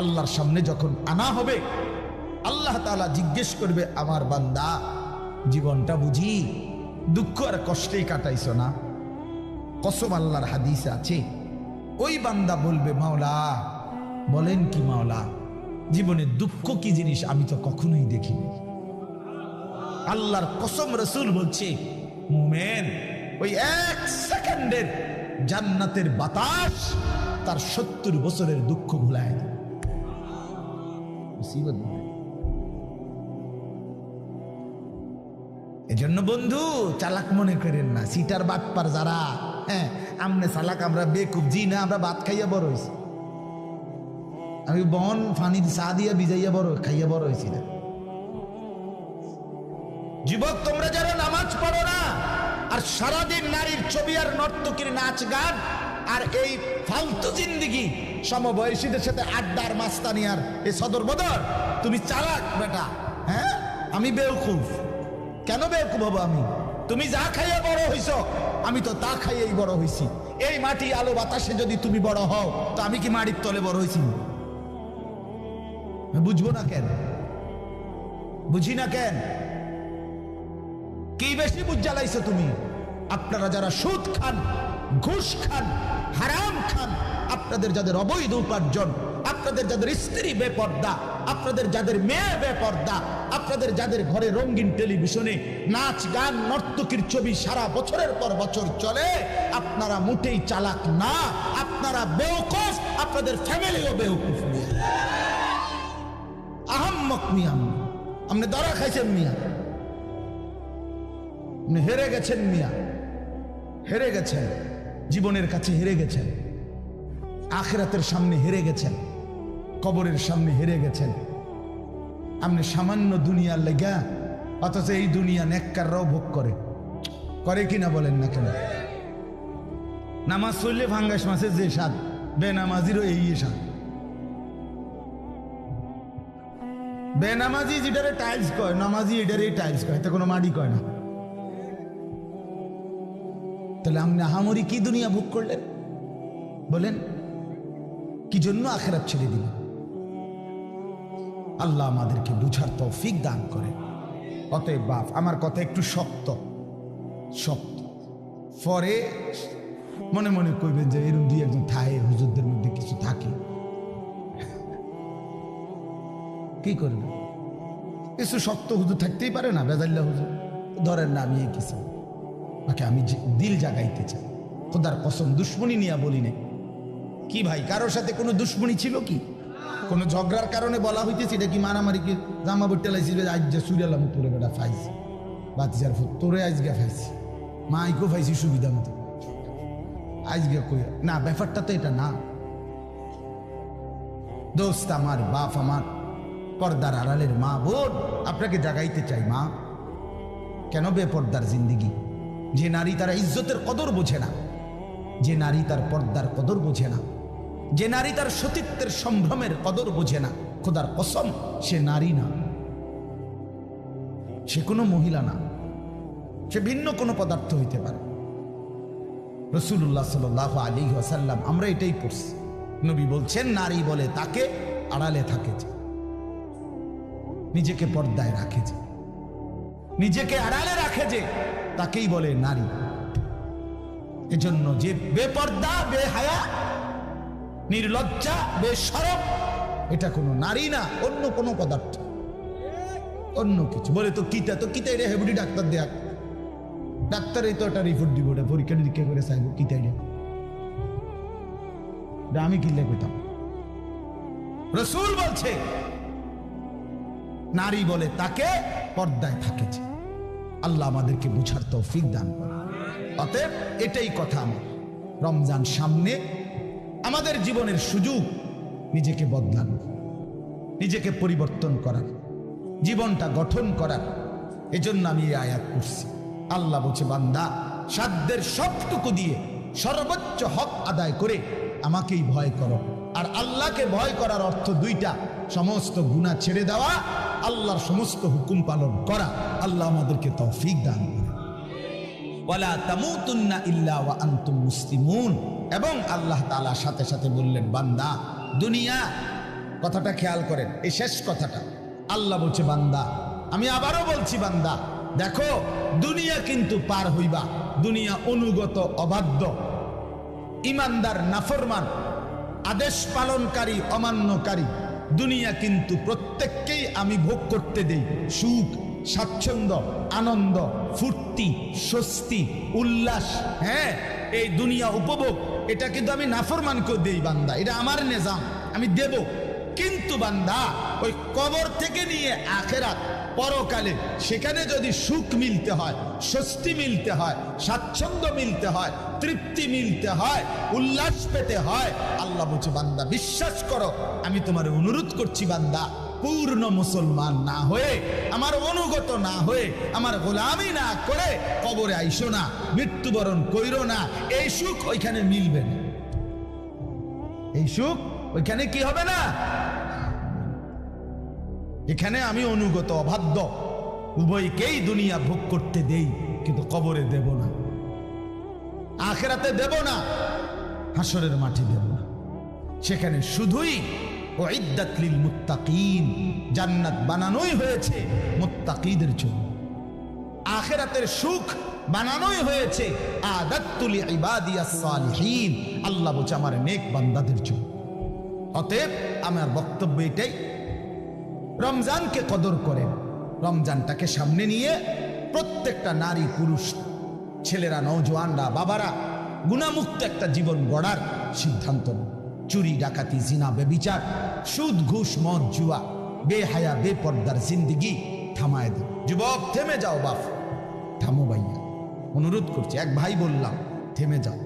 আল্লাহর সামনে যখন আনা হবে, আল্লাহ তাআলা জিজ্ঞেস করবে, আমার বান্দা জীবনটা বুঝি দুঃখ আর কষ্টেই কাটাইছো না? কসম আল্লাহর হাদিসে আছে, ওই বান্দা বলবে, মাওলা বলেন কি মাওলা, জীবনে দুঃখ কি জিনিস আমি তো কখনোই দেখিনি। আল্লাহর কসম, রসুল বলছে, মুমিন ওই 1 সেকেন্ডের জান্নাতের বাতাস তার 70 বছরের দুঃখ ভুলায় দেয়। এজন্য বন্ধু চালাক মনে করেন না, সিটার বাটপার যারা, হ্যাঁ আমনে চালাক, আমরা বেকুব, জি না, আমরা ভাত খাইয়া বড় হয়েছি। আমি বন ফানি চা দিয়া ভিজাইয়া খাইয়া বড় হয়েছি না। যুবক, তোমরা যারা নামাজ পড়ো না আর সারাদিন নারীর ছবি আর নর্তকীর নাচ গান আর এই ফালতু জিন্দিগি, সমবয়সীদের সাথে আড্ডার মাস্তানি আর এই সদর বদর, তুমি চালাক বেটা। হ্যাঁ, আমি বেওকুফ। কেন বেওকুফ হবো আমি? তুমি যা খাইয়া বড় হইছ, আমি তো তা খাইয়েই বড় হইছি। এই মাটি আলো বাতাসে যদি তুমি বড় হও, তো আমি কি মাটির তলে বড় হইছি? বুঝবো না কেন? বুঝি না কেন? কি বেশি বুঝ জ্বালাইছো তুমি? আপনারা যারা সুদ খান, ঘুষ খান, হারাম খান, আপনাদের যাদের অবৈধ উপার্জন, আপনাদের যাদের স্ত্রী বেপর্দা, আপনাদের যাদের মেয়ে বেপর্দা, আপনাদের যাদের ঘরে রঙিন টেলিভিশনে নাচ গান নর্তকীর ছবি সারা বছরের পর বছর চলে, আপনারা মোটেই চালাক না, আপনারা বেওকুফ, আপনাদের ফ্যামিলিও বেওকুফ। আহাম্মক মিয়া, আপনি ধরা খাইছেন মিয়া, আপনি হেরে গেছেন মিয়া, হেরে গেছেন, জীবনের কাছে হেরে গেছেন, আখিরাতের সামনে হেরে গেছেন, কবরের সামনে হেরে গেছেন। আপনি সামান্য দুনিয়ার লেগা, অথচ এই দুনিয়া নেককাররাও ভোগ করে কিনা বলেন না কেন? নামাজ পড়লে ফাঙ্গাস মাছের যে স্বাদ, বেনামাজিরও এই স্বাদ। বেনামাজি যেটারে টাইলস কয়, নামাজি এটারে টাইলস কয়, এতে কোনো মাটি কয় না। তাহলে আপনি আহামরি কি দুনিয়া ভোগ করলেন বলেন? কি জন্য আখিরাত ছেড়ে দিলেন? আল্লাহ আমাদেরকে বুঝার তৌফিক দান করে। অতএব বাপ, আমার কথা একটু শক্ত শক্ত, পরে মনে মনে কইবেন যে এরকম দুই একজন থাকে, হুজুরদের মধ্যে কিছু থাকে, কি করবে? কিছু শক্ত হুজুর থাকতেই পারে না, বেজাল্লা হুজুর ধরেন না। আমি কিছু বাকি আমি দিল জাগাইতে চাই, খোদার কসম, দুশ্মনী নিয়ে বলি না। কি ভাই, কারোর সাথে কোনো দুশ্মনী ছিল কি? কোনো ঝগড়ার কারণে বলা হইতেছি? এটা কি মারামারি? কি জামা বইটা লাইছিল, আজ যে সুরিয়ালাম তোরে বেটা ফাইছি, বাতিজার ফুট তোরে আজকে ফাইছি, মাইকো ফাইছি সুবিধা মতো, আজকে কই না। ব্যাপারটা তো এটা না দোস্ত, আমার বাপ, আমার পর্দার আড়ালের মা বোন, আপনাকে জাগাইতে চাই। মা, কেন বেপর্দার জিন্দিগি? যে নারী তার ইজ্জতের কদর বোঝে না, যে নারী তার পর্দার কদর বোঝে না, যে নারী তার সতীত্বের সম্ভ্রমের কদর বোঝে না, খোদার কসম সে নারী না, সে কোনো মহিলা না, সে ভিন্ন কোনো পদার্থ হইতে পারে। রাসূলুল্লাহ সাল্লাল্লাহু আলাইহি ওয়াসাল্লাম, আমরা এটাই পড়ছি, নবী বলছেন নারী বলে তাকে আড়ালে থাকে যে, নিজেকে পর্দায় রাখে যে, নিজেকে আড়ালে রাখে যে, তাকেই বলে নারী। এজন্য যে বেপর্দা, বেহায়া, নির্লজ্জা, বেশরম, এটা কোনো নারী না, অন্য কোনো পদার্থ, অন্য কিছু। বলে তো কিতা, তো কিতা এটা হেবুডি ডাক্তার দেয়া, ডাক্তারই তো একটা রিপোর্ট দিব, ওটা পরীক্ষা নিরীক্ষা করে চাইব কিতা এটা, আমি কিনলে কইতাম। রাসূল বলছে নারী বলে তাকে পর্দায় থাকেছে। আল্লাহ আমাদেরকে বুঝার তৌফিক দান করে। অতএব এটাই কথা আমার, রমজান সামনে, আমাদের জীবনের সুযোগ নিজেকে বদলানো, নিজেকে পরিবর্তন করার, জীবনটা গঠন করার। এজন্য আমি এই আয়াত করছি। আল্লাহ বলছে বান্দা সাধ্যের সবটুকু দিয়ে সর্বোচ্চ হক আদায় করে আমাকেই ভয় করো। আর আল্লাহকে ভয় করার অর্থ দুইটা, সমস্ত গুনাহ ছেড়ে দেওয়া, আল্লাহর সমস্ত হুকুম পালন করা। আল্লাহ আমাদেরকে তৌফিক দান করে। ওয়ালা তামুতুন্না ইল্লা ওয়া আনতুম মুসলিমুন। এবং আল্লাহ তাআলা সাথে সাথে বললেন বান্দা দুনিয়া, কথাটা খেয়াল করেন, এই শেষ কথাটা আল্লাহ বলছে বান্দা, আমি আবারও বলছি বান্দা দেখো দুনিয়া কিন্তু পার হইবা, দুনিয়া অনুগত অবাধ্য, ইমানদার নাফরমান, আদেশ পালনকারী অমান্যকারী, দুনিয়া কিন্তু প্রত্যেককেই আমি ভোগ করতে দেই সুখ, স্বাচ্ছন্দ্য, আনন্দ, ফুর্তি, স্বস্তি, উল্লাস। হ্যাঁ, এই দুনিয়া উপভোগ, এটা কিন্তু আমি নাফরমানকেও দেই বান্দা, এটা আমার নিজাম, আমি দেব। কিন্তু বান্দা ওই কবর থেকে নিয়ে আখেরাত, পরকালে সেখানে যদি সুখ মিলতে হয়, স্বস্তি মিলতে হয়, স্বাচ্ছন্দ্য মিলতে হয়, তৃপ্তি মিলতে হয়, উল্লাস পেতে হয়, আল্লাহ বলছে বান্দা বিশ্বাস করো, আমি তোমার অনুরোধ করছি বান্দা, পূর্ণ মুসলমান না হয়ে, আমার অনুগত না হয়ে, আমার গোলামি না করে কবরে আইসো না, মৃত্যুবরণ কইরো না। এই সুখ ওইখানে মিলবে না, এই সুখ ওইখানে কি হবে না। এখানে আমি অনুগত অবাধ্য উভয়কেই দুনিয়া ভোগ করতে দেই, কিন্তু কবরে দেব না, আখিরাতে দেব না, হাসরের মাঠে দেব না। সেখানে শুধুই উইদ্দাত লিল মুত্তাকিন, জান্নাত বানানোই হয়েছে মুত্তাকিদের জন্য, আখিরাতের সুখ বানানোই হয়েছে আদাত্তু লিইবাদিয়াস সালিহিন, আল্লাহ বলছে আমার নেক বান্দাদের জন্য। অতএব আমার বক্তব্য এটাই, রমজানকে কদর করেন, রমজানটাকে সামনে নিয়ে প্রত্যেকটা নারী পুরুষ, ছেলেরা, নওজোয়ানরা, বাবারা গুনাহমুক্ত একটা জীবন গড়ার সিদ্ধান্ত নেন। চুরি, ডাকাতি, জিনা, বেবিচার, সুদ, ঘুষ, মদ, জুয়া, বেহায়া, বেপর্দার জিন্দিগি থামায় দেন। যুবক থেমে যাও, বাপ থামো ভাইয়া, অনুরোধ করছি, এক ভাই বললাম থেমে যাও,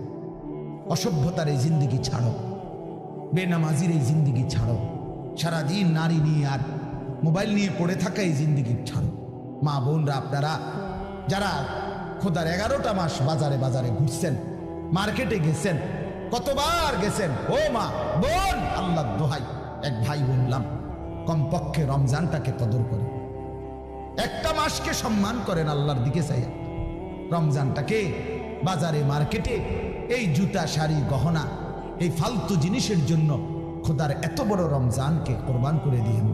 অসভ্যতার এই জিন্দিগি ছাড়ো, বেনামাজির এই জিন্দিগি ছাড়ো, সারাদিন নারী নিয়ে আর মোবাইল নিয়ে পড়ে থাকা এই জিন্দিগি ছাড়ো। মা বোনরা, আপনারা যারা খোদার 11টা মাস বাজারে বাজারে ঘুরছেন, মার্কেটে গেছেন, কতবার গেছেন, ও মা বোন, আল্লাহর দোহাই, এক ভাই বললাম কমপক্ষে রমজানটাকে কদর করেন, একটা মাসকে সম্মান করেন, আল্লাহর দিকে চাইয়া। রমজানটাকে বাজারে মার্কেটে এই জুতা, শাড়ি, গহনা, এই ফালতু জিনিসের জন্য খোদার এত বড় রমজানকে কোরবান করে দিয়েন,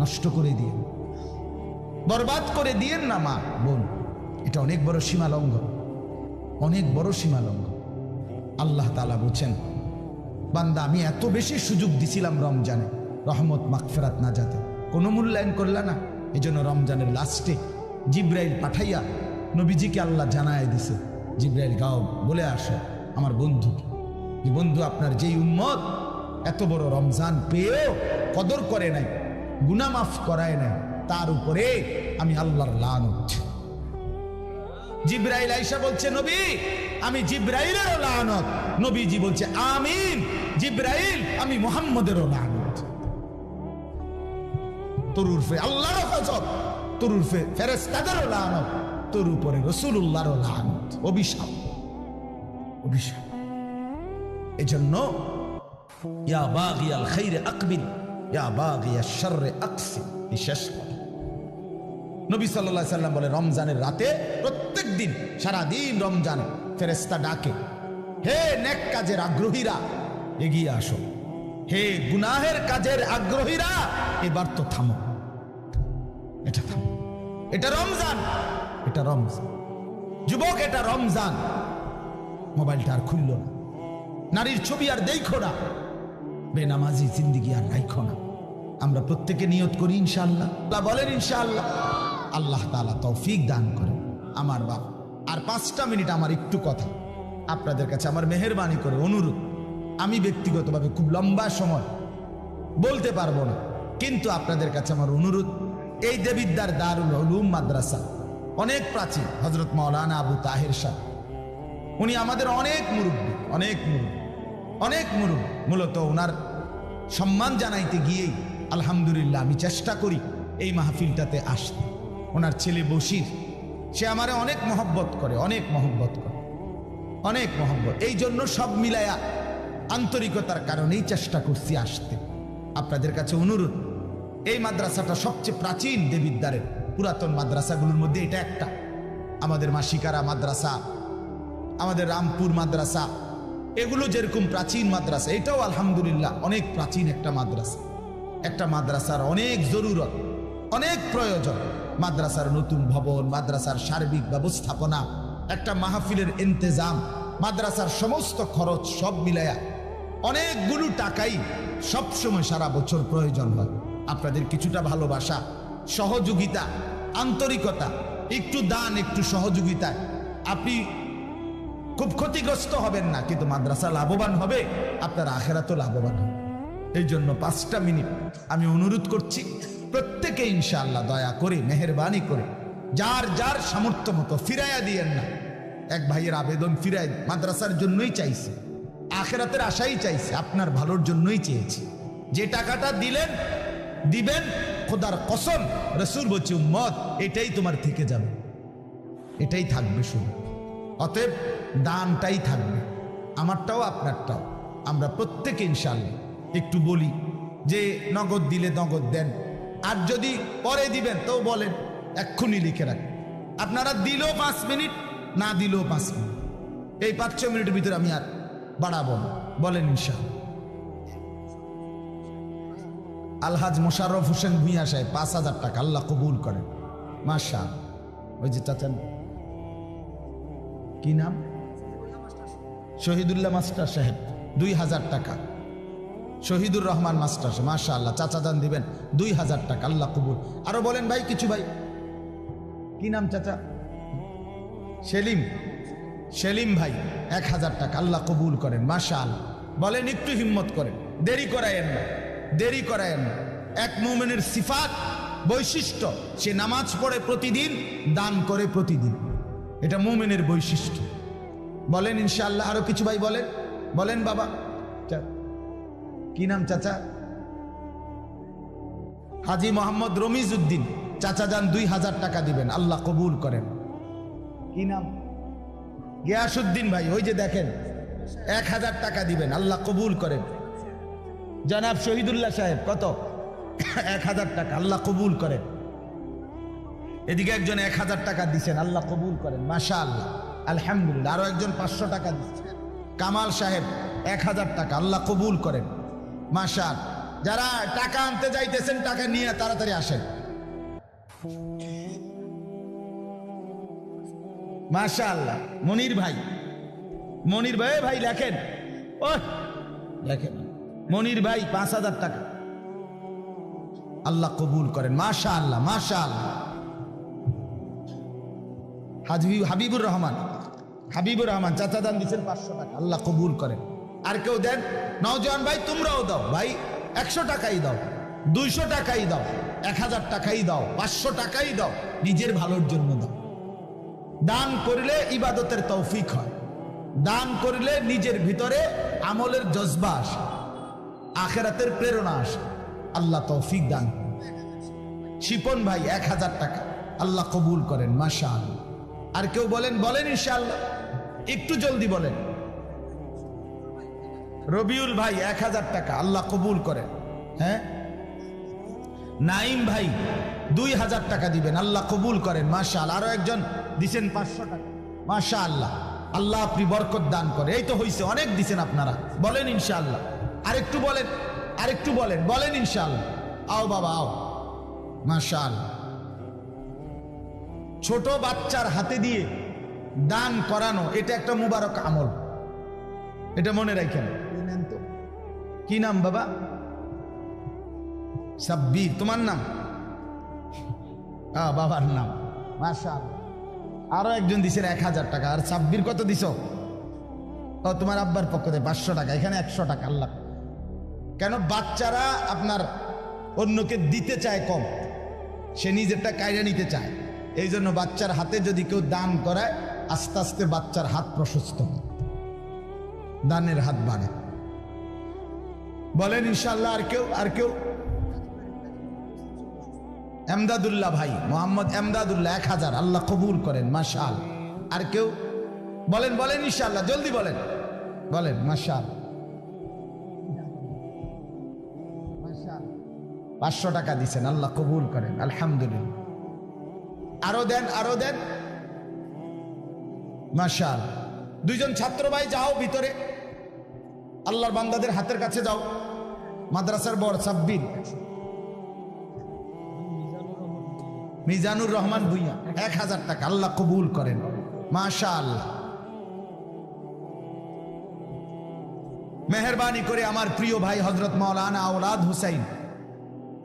নষ্ট করে দিয়েন, বরবাদ করে দিয়েন না মা বোন। এটা অনেক বড় সীমা লঙ্ঘন, অনেক বড় সীমা লঙ্ঘন। আল্লাহ তাআলা বলছেন বান্দা আমি এত বেশি সুযোগ দিছিলাম রমজানে, রহমত, মাগফিরাত, নাজাতে, কোনো মূল্যায়ন করলা না। এই জন্য রমজানের লাস্টে জিব্রাইল পাঠাইয়া নবীজিকে আল্লাহ জানায় দিছে, জিব্রাইল গাও বলে আসো আমার বন্ধুকে, যে বন্ধু আপনার যেই উম্মত এত বড় রমজান পেয়েও কদর করে নাই, গুনাহ মাফ করায় নাই, তার উপরে আমি আল্লাহর লানত। জিব্রাইল আয়েশা বলছে নবী আমি জিব্রাইলেরও লানত, নবীজি বলছে আমিন। জিব্রাইল আমি মুহাম্মদেরও লানত। তোর উরফে আল্লাহর গজব, তোর উরফে ফেরেশতাদেরও লানত, তোর উপরে রাসূলুল্লাহরও লানত, অভিশাপ, অভিশাপ। এজন্য ইয়া বাগিয়াল খাইরে আকবিল, ইয়া বাগিয়াশ শাররে আকসির। বিশেষ নবী সাল্লাল্লাহু আলাইহি সাল্লাম বলে রমজানের রাতে প্রত্যেক দিন, সারা দিন রমজান ফেরেশতা ডাকে, হে নেক কাজের আগ্রহীরা এগিয়ে আসো, হে গুনাহের কাজের আগ্রহীরা, এবার তো থামো, এটা থামো। এটা রমজান, এটা রমজান যুবক, এটা রমজান। মোবাইলটা আর খুলল না, নারীর ছবি আর দেখো না, বেনামাজি জিন্দিগি আর রাখো না। আমরা প্রত্যেকে নিয়ত করি ইনশাআল্লাহ, বলেন ইনশাআল্লাহ। আল্লাহ তাআলা তৌফিক দান করেন। আমার বাবা, আর 5টা মিনিট আমার একটু কথা আপনাদের কাছে আমার মেহেরবানি করে অনুরোধ। আমি ব্যক্তিগতভাবে খুব লম্বা সময় বলতে পারবো না, কিন্তু আপনাদের কাছে আমার অনুরোধ, এই দেবিদ্দার দারুল উলুম মাদ্রাসা অনেক প্রাচীন। হযরত মাওলানা আবু তাহের সাহেব, উনি আমাদের অনেক মুরব্বী, অনেক মুরব্বী। মূলত ওনার সম্মান জানাইতে গিয়েই আলহামদুলিল্লাহ আমি চেষ্টা করি এই মাহফিলটাতে আসতে। ওনার ছেলে বশির, সে আমারে অনেক মহব্বত করে, অনেক মহব্বত। এই জন্য সব মিলায়া আন্তরিকতার কারণেই চেষ্টা করছি আসতে। আপনাদের কাছে অনুরোধ, এই মাদ্রাসাটা সবচেয়ে প্রাচীন দেবিদ্বারের পুরাতন মাদ্রাসাগুলোর মধ্যে এটা একটা। আমাদের মাসিকারা মাদ্রাসা, আমাদের রামপুর মাদ্রাসা, এগুলো যেরকম প্রাচীন মাদ্রাসা, এটাও আলহামদুলিল্লাহ অনেক প্রাচীন একটা মাদ্রাসা। একটা মাদ্রাসার অনেক জরুরত, অনেক প্রয়োজন। মাদ্রাসার নতুন ভবন, মাদ্রাসার সার্বিক ব্যবস্থাপনা, একটা মাহফিলের ইন্তেজাম, মাদ্রাসার সমস্ত খরচ সব মিলায়া অনেকগুলো টাকাই সবসময় সারা বছর প্রয়োজন হয়। আপনাদের কিছুটা ভালোবাসা, সহযোগিতা, আন্তরিকতা, একটু দান, একটু সহযোগিতায় আপনি খুব ক্ষতিগ্রস্ত হবেন না, কিন্তু মাদ্রাসা লাভবান হবে, আপনার আখিরাতও লাভবান হবে। এই জন্য 5টা মিনিট আমি অনুরোধ করছি, প্রত্যেকে ইনশাআল্লাহ দয়া করে, মেহেরবানি করে, যার যার সামর্থ্য মতো ফিরাইয়া দিয়েন না। এক ভাইয়ের আবেদন ফিরাই, মাদ্রাসার জন্যই চাইছে, আখিরাতের আশাই চাইছে, আপনার ভালোর জন্যই চেয়েছি। যে টাকাটা দিবেন, খোদার কসম, রাসূল বলছে উম্মত এটাই তোমার থেকে যাবে, এটাই থাকবে শুধু। অতএব দানটাই থাকবে, আমারটাও আপনারটাও। আমরা প্রত্যেকে ইনশাআল্লাহ একটু বলি যে নগদ দিলে নগদ দেন, আর যদি পরে দিবেন তো বলেন, এক্ষুনি লিখে রাখেন। আপনারা দিলেও 5 মিনিট, না দিলেও 5 মিনিট, এই 5-6 মিনিটের ভিতরে আমি আর বাড়াবো না, বলেন ইনশাআল্লাহ। আলহাজ মোশাররফ হোসেন ভূঁইয়া সাহেব 5,000 টাকা, আল্লাহ কবুল করেন। মাশাআল্লাহ। ওই যে চাচা, কি নাম? শহীদুল্লাহ মাস্টার সাহেব 2,000 টাকা। শহীদুর রহমান মাস্টার সাহেব, মাশাআল্লাহ, চাচা দান দিবেন 2,000 টাকা, আল্লাহ কবুল। আরো বলেন ভাই, কিছু ভাই, কি নাম চাচা? সেলিম ভাই 1,000 টাকা, আল্লাহ কবুল করেন, মাশাআল্লাহ। বলেন একটু হিম্মত করেন, দেরি করায়েন না। এক মুমিনের সিফাত, বৈশিষ্ট্য, সে নামাজ পড়ে প্রতিদিন, দান করে প্রতিদিন, এটা মুমিনের বৈশিষ্ট্য। বলেন ইনশাআল্লাহ। আরো কিছু ভাই বলেন বাবা, কি নাম চাচা? হাজী মোহাম্মদ রমিজ উদ্দিন, চাচা যান 2,000 টাকা দিবেন, আল্লাহ কবুল করেন। কি নাম? গিয়াসউদ্দিন ভাই, ওই যে দেখেন 1,000 টাকা দিবেন, আল্লাহ কবুল করেন। জনাব শহীদুল্লাহ সাহেব কত? 1,000 টাকা, আল্লাহ কবুল করেন। এদিকে একজন 1,000 টাকা দিচ্ছেন, আল্লাহ কবুল করেন, মাশাআল্লাহ, আলহামদুলিল্লাহ। আরো একজন 500 টাকা দিচ্ছেন, কামাল সাহেব 1,000 টাকা, আল্লাহ কবুল করেন, মাশাআল্লাহ। যারা টাকা আনতে যাইতেছেন, টাকা নিয়ে তাড়াতাড়ি আসেন, মাশাআল্লাহ। মনির ভাই ভাই লেখেন, মনির ভাই 5,000 টাকা, আল্লাহ কবুল করেন, মাশাআল্লাহ, মাশাআল্লাহ। হাবিবুর রহমান চাচা দান দিচ্ছেন 500 টাকা, আল্লাহ কবুল করেন। আর কেউ দেন? নওজোয়ান ভাই তোমরাও দাও ভাই, 100 টাকাই দাও, 200 টাকাই দাও, 1,000 টাকাই দাও, 500 টাকাই দাও, নিজের ভালোর জন্য দাও। দান করলে ইবাদতের তৌফিক হয়, দান করলে নিজের ভিতরে আমলের জজবা আসে, আখিরাতের প্রেরণা আসে, আল্লাহ তৌফিক দান। শিপন ভাই 1,000 টাকা, আল্লাহ কবুল করেন, মাশাআল্লাহ। আর কেউ বলেন ইনশাআল্লাহ, একটু জলদি বলেন। রবিউল ভাই 1,000 টাকা, আল্লাহ কবুল করেন। হ্যাঁ, নাইম ভাই 2,000 টাকা দিবেন, আল্লাহ কবুল করেন, মাশাআল্লাহ। আরো একজন দিছেন 500 টাকা, মাশাআল্লাহ, আল্লাহ আপনি বরকত দান করে। এই তো হইছে, অনেক দিছেন আপনারা, বলেন ইনশাআল্লাহ। আর একটু বলেন, আরেকটু বলেন, বলেন ইনশাআল্লাহ। আও বাবা আও, মাশাআল্লাহ। ছোট বাচ্চার হাতে দিয়ে দান করানো এটা একটা মুবারক আমল, এটা মনে রাখেন। কি নাম বাবা? সাব্বির, তোমার নাম? বাবার নাম, মাশাআল্লাহ। আরো একজন দিছেন 1000 টাকা। আর সাব্বির কত দিছ? ও তোমার আব্বার পক্ষ থেকে 500 টাকা, এখানে 100 টাকা। আল্লাহ, কেন বাচ্চারা আপনার অন্যকে দিতে চায় কম, সে নিজেরটা কায়রা নিতে চায়। এই জন্য বাচ্চার হাতে যদি কেউ দান করায়, আস্তে আস্তে বাচ্চার হাত প্রশস্ত হয়, দানের হাত বাড়ে। বলেন ইনশাআল্লাহ। আর কেউ? আর কেউ? এমদাদুল্লাহ ভাই, মোহাম্মদ এমদাদুল্লাহ 1000, আল্লাহ কবুল করেন, মাশাআল্লাহ। আর কেউ? বলেন, বলেন ইনশাআল্লাহ, জলদি বলেন, বলেন মাশাআল্লাহ। 500 টাকা দিছেন, আল্লাহ কবুল করেন, আলহামদুলিল্লাহ। আরো দেন, আরো দেন, মাশাআল্লাহ। দুইজন ছাত্র ভাই যাও ভিতরে, আল্লাহর বান্দাদের হাতের কাছে যাও। মাদ্রাসার বড় সাব্বির, মিজানুর রহমান ভুইয়া 1000 টাকা, আল্লাহ কবুল করেন, মাশাআল্লাহ। মেহেরবানি করে আমার প্রিয় ভাই হযরত মাওলানা আওলাদ হুসাইন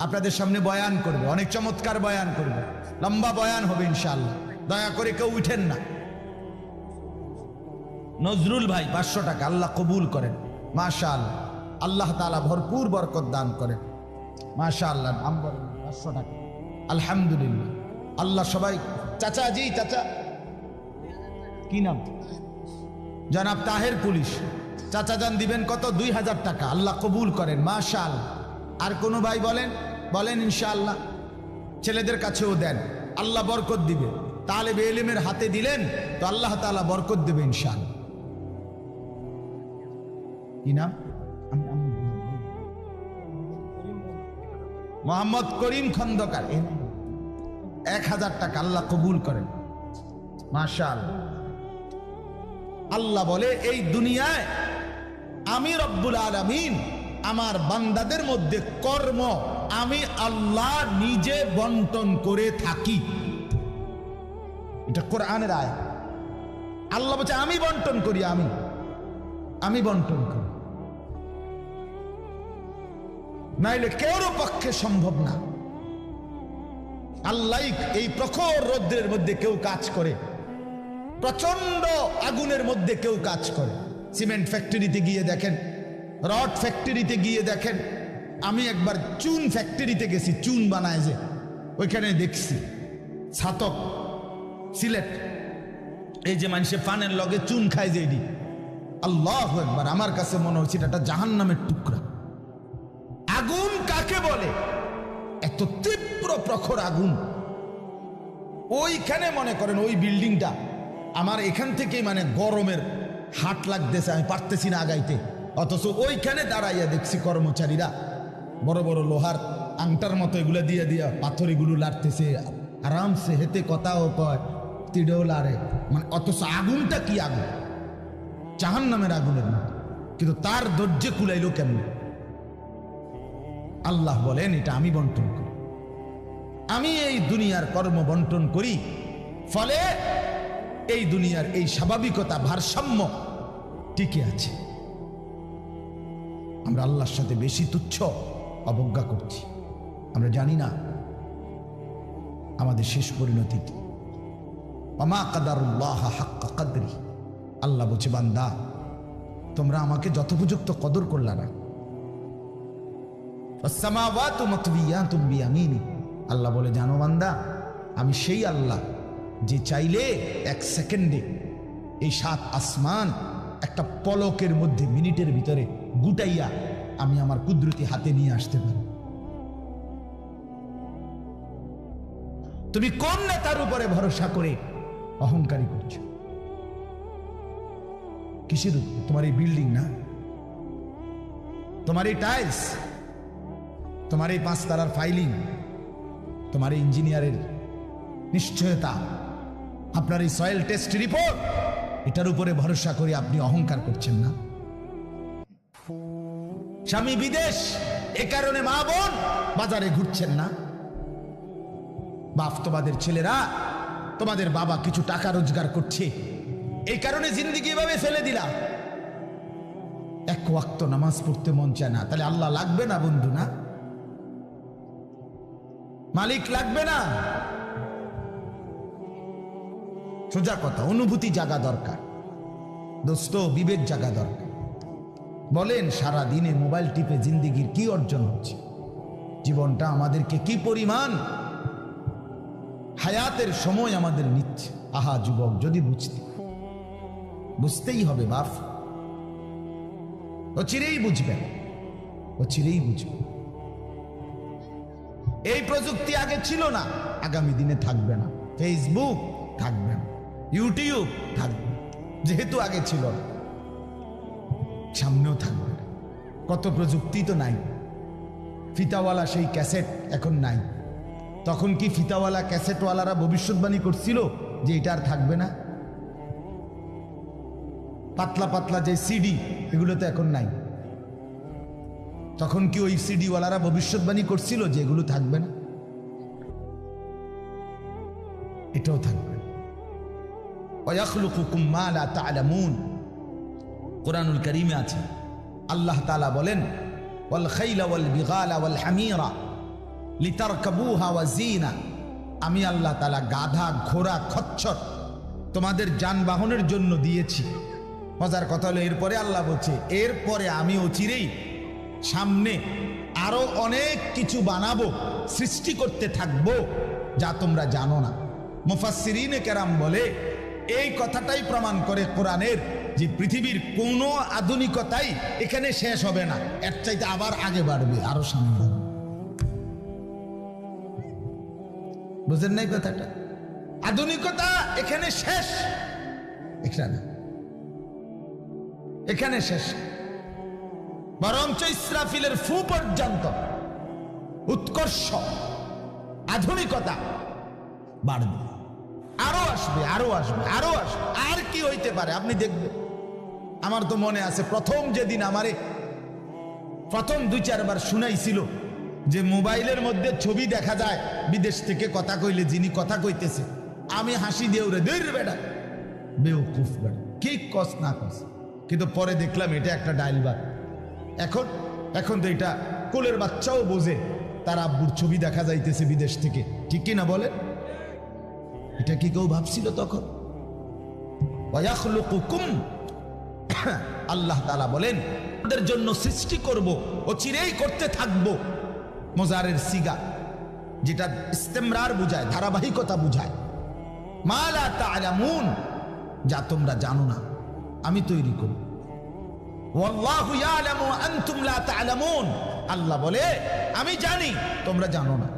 আপনাদের সামনে বয়ান করবে, অনেক চমৎকার বয়ান করবে, লম্বা বয়ান হবে ইনশাআল্লাহ। দয়া করে কেউ উঠেন না। নজরুল ভাই 500 টাকা, আল্লাহ কবুল করেন, মাশাআল্লাহ। আল্লাহ তাআলা ভরপুর বরকত দান করেন, মাশাআল্লাহ। নাম বলেন, 500 টাকা, আলহামদুলিল্লাহ। আল্লাহ সবাই। চাচা জি, চাচা কি নাম? জনাব তাহের পুলিশ, চাচা যান দিবেন কত? 2000 টাকা, আল্লাহ কবুল করেন, মাশাআল্লাহ। আর কোন ভাই বলেন, বলেন ইনশাআল্লাহ। ছেলেদের কাছেও দেন, আল্লাহ বরকত দিবে। তালেবে ইলমের হাতে দিলেন তো আল্লাহ তাআলা বরকত দেবে ইনশাআল্লাহ। কি নাম? মোহাম্মদ করিম খন্দকার, 1000 টাকা, আল্লাহ কবুল করেন, মাশাআল্লাহ। আল্লাহ বলে, এই দুনিয়ায় আমি রব্বুল আলামিন আমার বান্দাদের মধ্যে কর্ম আমি আল্লাহ নিজে বন্টন করে থাকি। এটা কোরআনের আয়াত। আল্লাহ বলছে আমি বন্টন করি, আমি বন্টন করি, নাইলে কেউর পক্ষে সম্ভব না। আল্লাহ এই প্রখর রৌদ্রের মধ্যে কেউ কাজ করে, প্রচন্ড আগুনের মধ্যে কেউ কাজ করে। সিমেন্ট ফ্যাক্টরিতে গিয়ে দেখেন, রড ফ্যাক্টরিতে গিয়ে দেখেন। আমি একবার চুন ফ্যাক্টরিতে গেছি, চুন বানায় যে, ওইখানে দেখছি ছাতক সিলেট, এই যে মানুষে পানের লগে চুন খায় যে, এটি আল্লাহু আকবার, আমার কাছে মনে হচ্ছে এটা জাহান্নামের টুকরা। আগুন কাকে বলে? এত তীব্র প্রখর আগুন। ওইখানে মনে করেন ওই বিল্ডিংটা আমার এখান থেকেই মানে গরমের হাট লাগতেছে, আমি পারতেছি না আগাইতে। অথচ ওইখানে দাঁড়াইয়া দেখছি কর্মচারীরা বড় বড় লোহার আংটার মতো এগুলো দিয়ে দিয়া পাথর এগুলো লাড়তেছে, আরামসে হেতে কথাও কয়, তিড়েও লাড়ে, মানে অথচ আগুনটা কি আগুন, জাহান্নামের আগুনের মতো। কিন্তু তার ধৈর্যে কুলাইলো কেমন? আল্লাহ বলেন এটা আমি বন্টন করি, আমি এই দুনিয়ার কর্ম বন্টন করি। ফলে এই দুনিয়ার এই স্বাভাবিকতা, ভারসাম্য টিকে আছে। আমরা আল্লাহর সাথে বেশি তুচ্ছ অবজ্ঞা করছি, আমরা জানি না আমাদের শেষ পরিণতি কি। ওমা কাদারুল্লাহ হাক্কা কদরি, আল্লাহ বলছে বান্দা তোমরা আমাকে যথোপযুক্ত কদর করলা না। আসসামাওয়াতু মাতবিয়াতুম বিয়ামিনি, আল্লাহ বলে জানো বান্দা আমি সেই আল্লাহ যে চাইলে 1 সেকেন্ডে এই 7 আসমান একটা পলকের মধ্যে, মিনিটের ভিতরে গুটাইয়া আমি আমার কুদরতি হাতে নিয়ে আসতে পারি। তুমি কোন নেতার উপরে ভরসা করে অহংকারী করছো? কিসের উপরে? তোমার এই বিল্ডিং না, তোমার এই টাইলস, তোমার এই 5 তারার ফাইলিং, তোমার এই ইঞ্জিনিয়ারের নিশ্চয়তা, আপনার এই সয়েল টেস্ট রিপোর্ট, এটার উপরে ভরসা করে আপনি অহংকার করছেন না। স্বামী বিদেশ, এ কারণে মা বোন বাজারে ঘুরছেন না। বাস্তবাদের ছেলেরা, তোমাদের বাবা কিছু টাকা রোজগার করছে, এই কারণে জিন্দেগি এভাবে ফেলে দিলা। এক ওয়াক্ত নামাজ পড়তে মন চায় না, তাহলে আল্লাহ লাগবে না বন্ধু? না, মালিক লাগবে না? সোজা কথা, অনুভূতি জাগা দরকার দোস্ত, বিবেক জাগা দরকার। বলেন, সারা দিনে মোবাইল টিপে জিন্দেগির কি অর্জন হচ্ছে? জীবনটা আমাদেরকে কি পরিমাণ হায়াতের সময় আমাদের নিচ্ছে। আহা যুবক, যদি বুঝতেই হবে বাপ, ও চিরেই বুঝবেন, ও চিরেই বুঝবেন। এই প্রযুক্তি আগে ছিল না, আগামী দিনে থাকবে না। ফেসবুক থাকবে না, ইউটিউব থাকবে, যেহেতু আগে ছিল না, সামনেও থাকবে না। কত প্রযুক্তি তো নাই। ফিতাওয়ালা সেই ক্যাসেট এখন নাই। তখন কি ফিতাওয়ালা ক্যাসেটওয়ালারা ভবিষ্যৎবাণী করছিল যে এটা আর থাকবে না? পাতলা পাতলা যে সিডি, এগুলো তো এখন নাই। তখন কি ওই সিডিওয়ালারা ভবিষ্যৎবাণী করছিল যে এগুলো থাকবে না? এটাও থাকবে। ওয়াখলুকুকুম মা লা তা'লামুন, কুরআনুল কারীমে আছে, আল্লাহ তাআলা বলেন, ওয়াল খাইলা ওয়াল বিগালা ওয়াল হামিরা লিতারকাবুহা ওয়া জিনা। আমি আল্লাহ তাআলা গাধা, ঘোড়া, খচ্চর তোমাদের যানবাহনের জন্য দিয়েছি। মজার কথা হলো, এরপরে আল্লাহ বলছে, এরপরে আমি অচিরেই সামনে আরো অনেক কিছু বানাবো, সৃষ্টি করতে থাকবো যা তোমরা জানো না। মুফাসসিরিনে কেরাম বলে, এই কথাটাই প্রমাণ করে কোরআনের যে পৃথিবীর কোনো আধুনিকতাই এখানে শেষ হবে না, এর চাইতে আবার আগে বাড়বে, আরো সামনে বাড়বে। বুঝেন নাই কথাটা? আধুনিকতা এখানে শেষ, এখানে শেষ। বরঞ্চ ইসরাফিলের ফু পর্যন্ত উৎকর্ষ আধুনিকতা বাড়বে, আরো আসবে, আরো আসবে, আরো আসবে। আর কি হইতে পারে আপনি দেখবেন। আমার তো মনে আছে, প্রথম যেদিন আমারে প্রথম 2-4 বার শুনাইছিল যে মোবাইলের মধ্যে ছবি দেখা যায়, বিদেশ থেকে কথা কইলে যিনি কথা কইতেছে, আমি হাসি দিয়ে উড়ে দূর বেটা, বেওকুফ বেটা, কি কস না কস। কিন্তু পরে দেখলাম এটা একটা ডায়লবার। এখন তো এটা কোলের বাচ্চাও বোঝে তার আব্বুর ছবি দেখা যাইতেছে বিদেশ থেকে, ঠিক কি না বলে? এটা কি কেউ ভাবছিল তখন? ওয়াখলুকুকুম, আল্লাহ তাআলা বলেন, ওদের জন্য সৃষ্টি করব, ও চিরেই করতে থাকবো। মুজারের সিগা, যেটা ইস্তেমরার বুঝায়, ধারাবাহিকতা বুঝায়। মা লা তা'লামুন, যা তোমরা জানো না আমি তৈরি করব। ওয়াল্লাহু ইয়ালামু ওয়া আনতুম লা তা'লামুন, আল্লাহ বলে, আমি জানি তোমরা জানো না।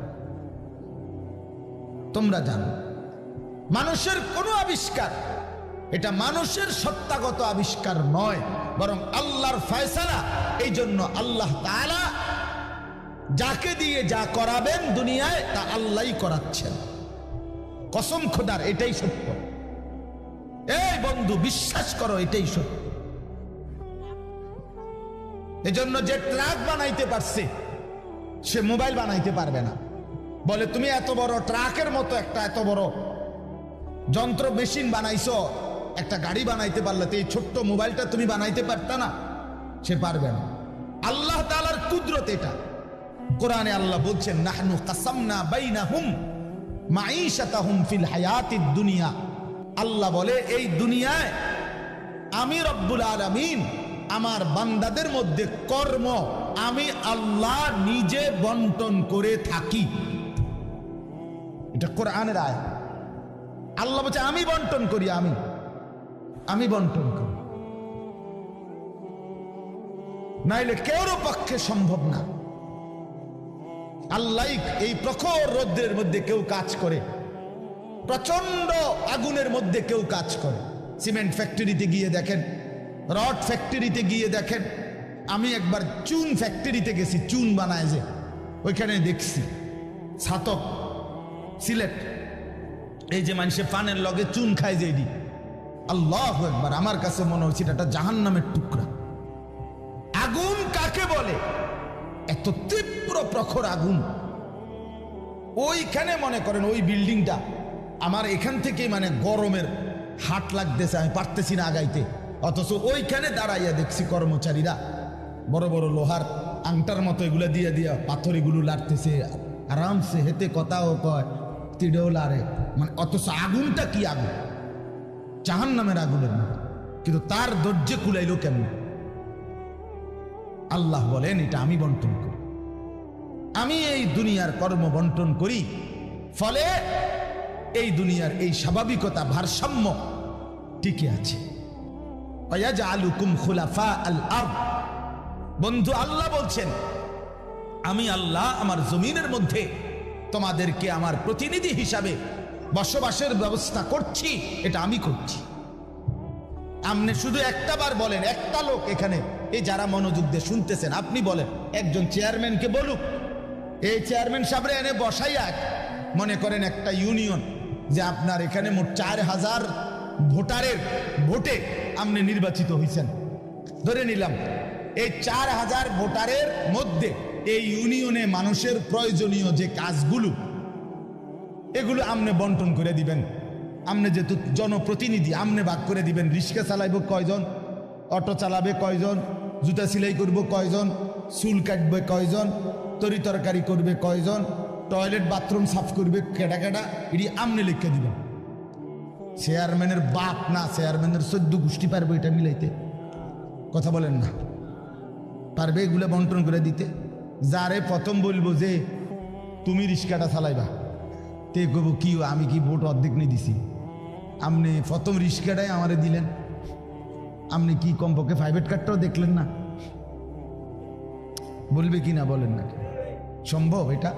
তোমরা জানো মানুষের কোনো আবিষ্কার, এটা মানুষের সত্তাগত আবিষ্কার নয়, বরং আল্লাহর ফয়সালা। এই জন্য আল্লাহ তাআলা যাকে দিয়ে যা করাবেন দুনিয়ায়, তা আল্লাহই করাচ্ছেন। কসম খোদার, এটাই সত্য। এই বন্ধু, বিশ্বাস করো, এটাই সত্য। এজন্য যে ট্রাক বানাইতে পারছে, সে মোবাইল বানাইতে পারবে না। বলে, তুমি এত বড় ট্রাকের মতো একটা এত বড় যন্ত্র মেশিন বানাইছো, একটা গাড়ি বানাইতে পারলে তো এই ছোট্ট মোবাইলটা তুমি বানাইতে পারতা না? সে পারবে না। আল্লাহ তাআলার কুদরত এটা। কোরআনে আল্লাহ বলছেন, নাহনু কাসামনা বাইনাহুম মাঈশাতাহুম ফিল হায়াতিদ দুনিয়া। আল্লাহ বলে, এই দুনিয়ায় আমি রব্বুল আলামিন আমার বান্দাদের মধ্যে কর্ম আমি আল্লাহ নিজে বন্টন করে থাকি। এটা কোরআনের আয়াত। আল্লাহ বলছে, আমি বন্টন করি, আমি বন্টন করি, নাইলে কেউর পক্ষে সম্ভব না। আল্লাহ এই প্রখর রৌদ্রের মধ্যে কেউ কাজ করে, প্রচন্ড আগুনের মধ্যে কেউ কাজ করে। সিমেন্ট ফ্যাক্টরিতে গিয়ে দেখেন, রড ফ্যাক্টরিতে গিয়ে দেখেন। আমি একবার চুন ফ্যাক্টরিতে গেছি, চুন বানায় যে, ওইখানে দেখছি ছাতক সিলেট, এই যে মানুষে পানের লগে চুন খায় যে, এটি আল্লাহু আকবার, আমার কাছে মনে হচ্ছে এটা জাহান্নামের টুকরা। আগুন কাকে বলে? এত তীব্র প্রখর আগুন। ওইখানে মনে করেন ওই বিল্ডিংটা আমার এখান থেকে মানে গরমের হাট লাগতেছে, আমি পারতেছি না আগাইতে, অথচ ওইখানে দাঁড়াইয়া দেখছি কর্মচারীরা বড় বড় লোহার আংটার মতো এগুলো দিয়ে দিয়া পাথর এগুলো লাড়তেছে, আরামসে হেতে কথাও কয়, তিড়েও লাড়ে, মানে অথচ আগুনটা কি আগুন, জাহান্নামের আগুনের মতো, কিন্তু তার ধৈর্য কুলাইলো কেমন? আল্লাহ বলেন এটা আমি বন্টন করি, আমি এই দুনিয়ার কর্ম বন্টন করি, ফলে এই দুনিয়ার এই স্বাভাবিকতা ভারসাম্য টিকে আছে। ওয়াজআলুকুম খুলাফা আল আরদ, বন্ধু আল্লাহ বলছেন আমি আল্লাহ আমার জমিনের মধ্যে তোমাদেরকে আমার প্রতিনিধি হিসাবে বসবাসের ব্যবস্থা করছি, এটা আমি করছি। আপনি শুধু একটা বার বলেন, একটা লোক এখানে এই যারা মনোযোগ দিয়ে শুনতেছেন আপনি বলেন, একজন চেয়ারম্যানকে বলুক, এই চেয়ারম্যান সাহেবরে এনে বসাইয়া, মনে করেন একটা ইউনিয়ন যে আপনার এখানে মোট 4000 ভোটারের ভোটে আপনি নির্বাচিত হয়েছেন, ধরে নিলাম এই 4000 ভোটারের মধ্যে এই ইউনিয়নে মানুষের প্রয়োজনীয় যে কাজগুলো এগুলো আপনি বন্টন করে দিবেন। আপনি যেহেতু জনপ্রতিনিধি আপনি ভাগ করে দিবেন, রিক্সা চালাইব কয়জন, অটো চালাবে কয়জন, জুতা সেলাই করব কয়জন, চুল কাটবে কয়জন, তরি তরকারি করবে কয়জন, টয়লেট বাথরুম সাফ করবে কেডা কেডা, এটি আপনি লিখে দিবেন। চেয়ারম্যানের বাপ না, চেয়ারম্যানের 14 গোষ্ঠী পারবে এটা মিলাইতে? কথা বলেন না, পারবে এগুলো বন্টন করে দিতে? যারে প্রথম বলবো যে তুমি রিক্সাটা চালাইবা, তে কব কি আমি কি ভোট অর্ধেক নিয়ে দিছি, আপনি প্রথম রিক্সাটাই আমারে দিলেন, আপনি কি কমপক্ষে প্রাইভেট কার্ডটাও দেখলেন না? বলবে কি না বলেন না? সম্ভব? এটা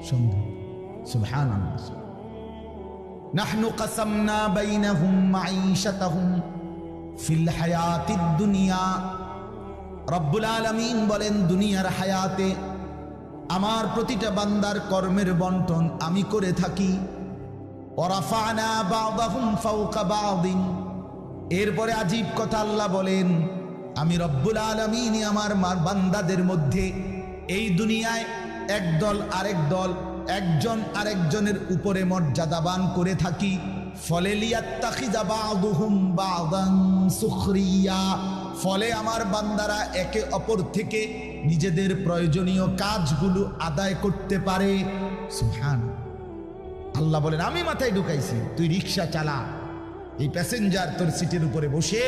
সম্ভব। সুবহানাল্লাহ। নাহনু কাসামনা বাইনাহুম মাঈশাতাহুম ফিল হায়াতিদ দুনিয়া, রব্বুল আলামিন বলেন দুনিয়ার হায়াতে আমার প্রতিটা বান্দার কর্মের বন্টন আমি করে থাকি। ওয়ারাফানা বা'দাহুম ফাওকা বা'দিন, এরপরে আজীব কথা আল্লাহ বলেন আমি রব্বুল আলামিন আমার বান্দাদের মধ্যে এই দুনিয়ায় একদল আরেক দল, একজন আরেকজনের উপরে মর্যাদাবান করে থাকি। ফলে লিয়াত্তাখিযা বা'দুহুম বা'দান সুখরিয়া, ফলে আমার বান্দারা একে অপর থেকে নিজেদের প্রয়োজনীয় কাজগুলো আদায় করতে পারে। সুবহানাল্লাহ। আল্লাহ বলেন আমি মাথায় ঢুকাইছি, তুই রিক্সা চালা, এই প্যাসেঞ্জার তোর সিটের উপরে বসে,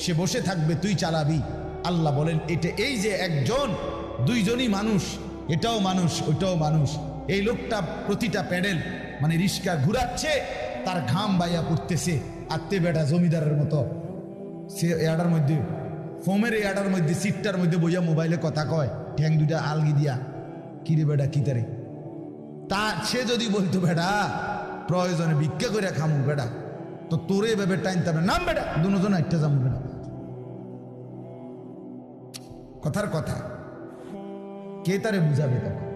সে বসে থাকবে, তুই চালাবি। আল্লাহ বলেন এটা এই যে একজন দুইজনই মানুষ, এটাও মানুষ ওইটাও মানুষ। এই লোকটা প্রতিটা প্যাডেল মানে রিক্সা ঘুরাচ্ছে, তার ঘাম বাইয়া পড়তেছে, আত্মে বেটা জমিদারের মতো সে এয়াডার মধ্যে ফোমের এয়াডার মধ্যে সিটটার মধ্যে বইয়া মোবাইলে কথা কয়, ঠ্যাং দুইটা আলগি দিয়া, কিরে বেটা কি তারে, তা সে যদি বলতো বেটা প্রয়োজনে ভিক্ষা করে খামু বেটা, তো তোরে ভেবে টাইনতে হবে, নাম বেটা দুজন একটা যাবো বেটা। কথার কথা, কে তারে বুঝাবে তখন?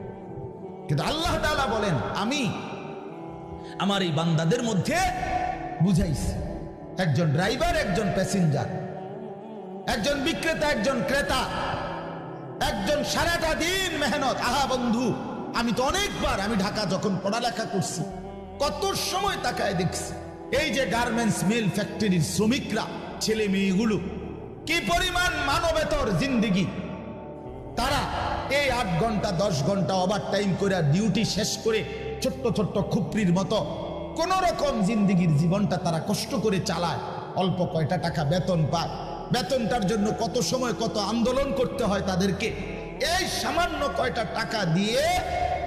কিন্তু আল্লাহ তাআলা বলেন আমি আমার এই বান্দাদের মধ্যে বুঝাইছি, একজন ড্রাইভার, একজন প্যাসেঞ্জার, একজন বিক্রেতা, একজন ক্রেতা, একজন সারাটা দিন মেহনত। আহা বন্ধু, আমি তো অনেকবার, আমি ঢাকা যখন পড়ালেখা করছি কত সময় তাকায় দেখছি এই যে গার্মেন্টস মিল ফ্যাক্টরির শ্রমিকরা, ছেলে মেয়েগুলো কি পরিমাণ মানবেতর জিন্দেগি, তারা এই 8 ঘন্টা 10 ঘন্টা ওভার টাইম করে ডিউটি শেষ করে ছোট্ট ছোট্ট খুপরির মতো কোন রকম জিন্দেগির জীবনটা তারা কষ্ট করে চালায়, অল্প কয়টা টাকা বেতন পায়, বেতনটার জন্য কত সময় কত আন্দোলন করতে হয় তাদেরকে, এই সামান্য কয়টা টাকা দিয়ে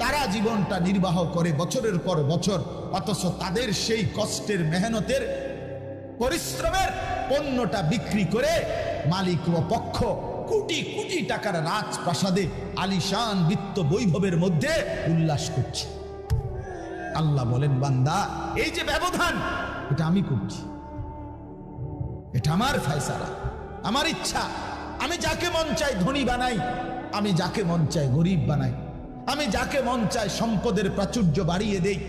তারা জীবনটা নির্বাহ করে বছরের পর বছর। অথচ তাদের সেই কষ্টের মেহনতের পরিশ্রমের পণ্যটা বিক্রি করে মালিক ও পক্ষ কোটি কোটি টাকার রাজপ্রাসাদে আলিশান বিত্ত বৈভবের মধ্যে উল্লাস করছে। আল্লাহ বলেন বান্দা এই যে ব্যবধান, এটা আমি করছি, এটা আমার ফয়সালা, আমার ইচ্ছা। আমি যাকে মন চাই ধনী বানাই, আমি যাকে মন চাই গরিব বানাই, আমি যাকে মন চাই সম্পদের প্রাচুর্য বাড়িয়ে দেই,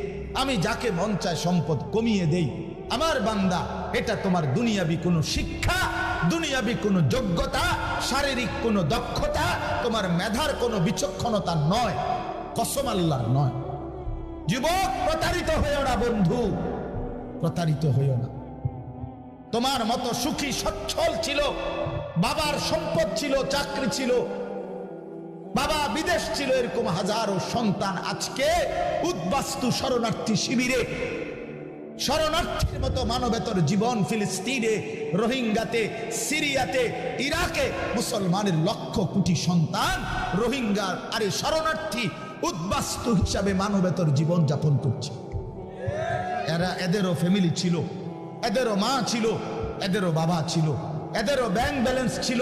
আমি যাকে মন চাই সম্পদ কমিয়ে দেই। আমার বান্দা এটা তোমার দুনিয়াবি কোনো শিক্ষা, দুনিয়াবি কোনো যোগ্যতা, শারীরিক কোনো দক্ষতা তোমার মেধার কোনো বিচক্ষণতা নয়, কসম আল্লাহর নয়। যুবক, প্রতারিত হইও না বন্ধু, প্রতারিত হইও না। তোমার মতো সুখী সচ্ছল ছিল, বাবার সম্পদ ছিল, চাকরি ছিল, বাবা বিদেশ ছিল, এরকম হাজারো সন্তান আজকে উদ্বাস্তু শরণার্থী শিবিরে, শরণার্থীর মতো মানবেতর জীবন ফিলিস্তিনে, রোহিঙ্গাতে, সিরিয়াতে, ইরাকে মুসলমানের লক্ষ কোটি সন্তান রোহিঙ্গা আরে শরণার্থী উদ্বাস্তু হিসাবে মানবেতর জীবন যাপন করছে। এদেরও ফ্যামিলি ছিল, এদেরও মা ছিল, এদেরও বাবা ছিল, এদেরও ব্যাংক ব্যালেন্স ছিল,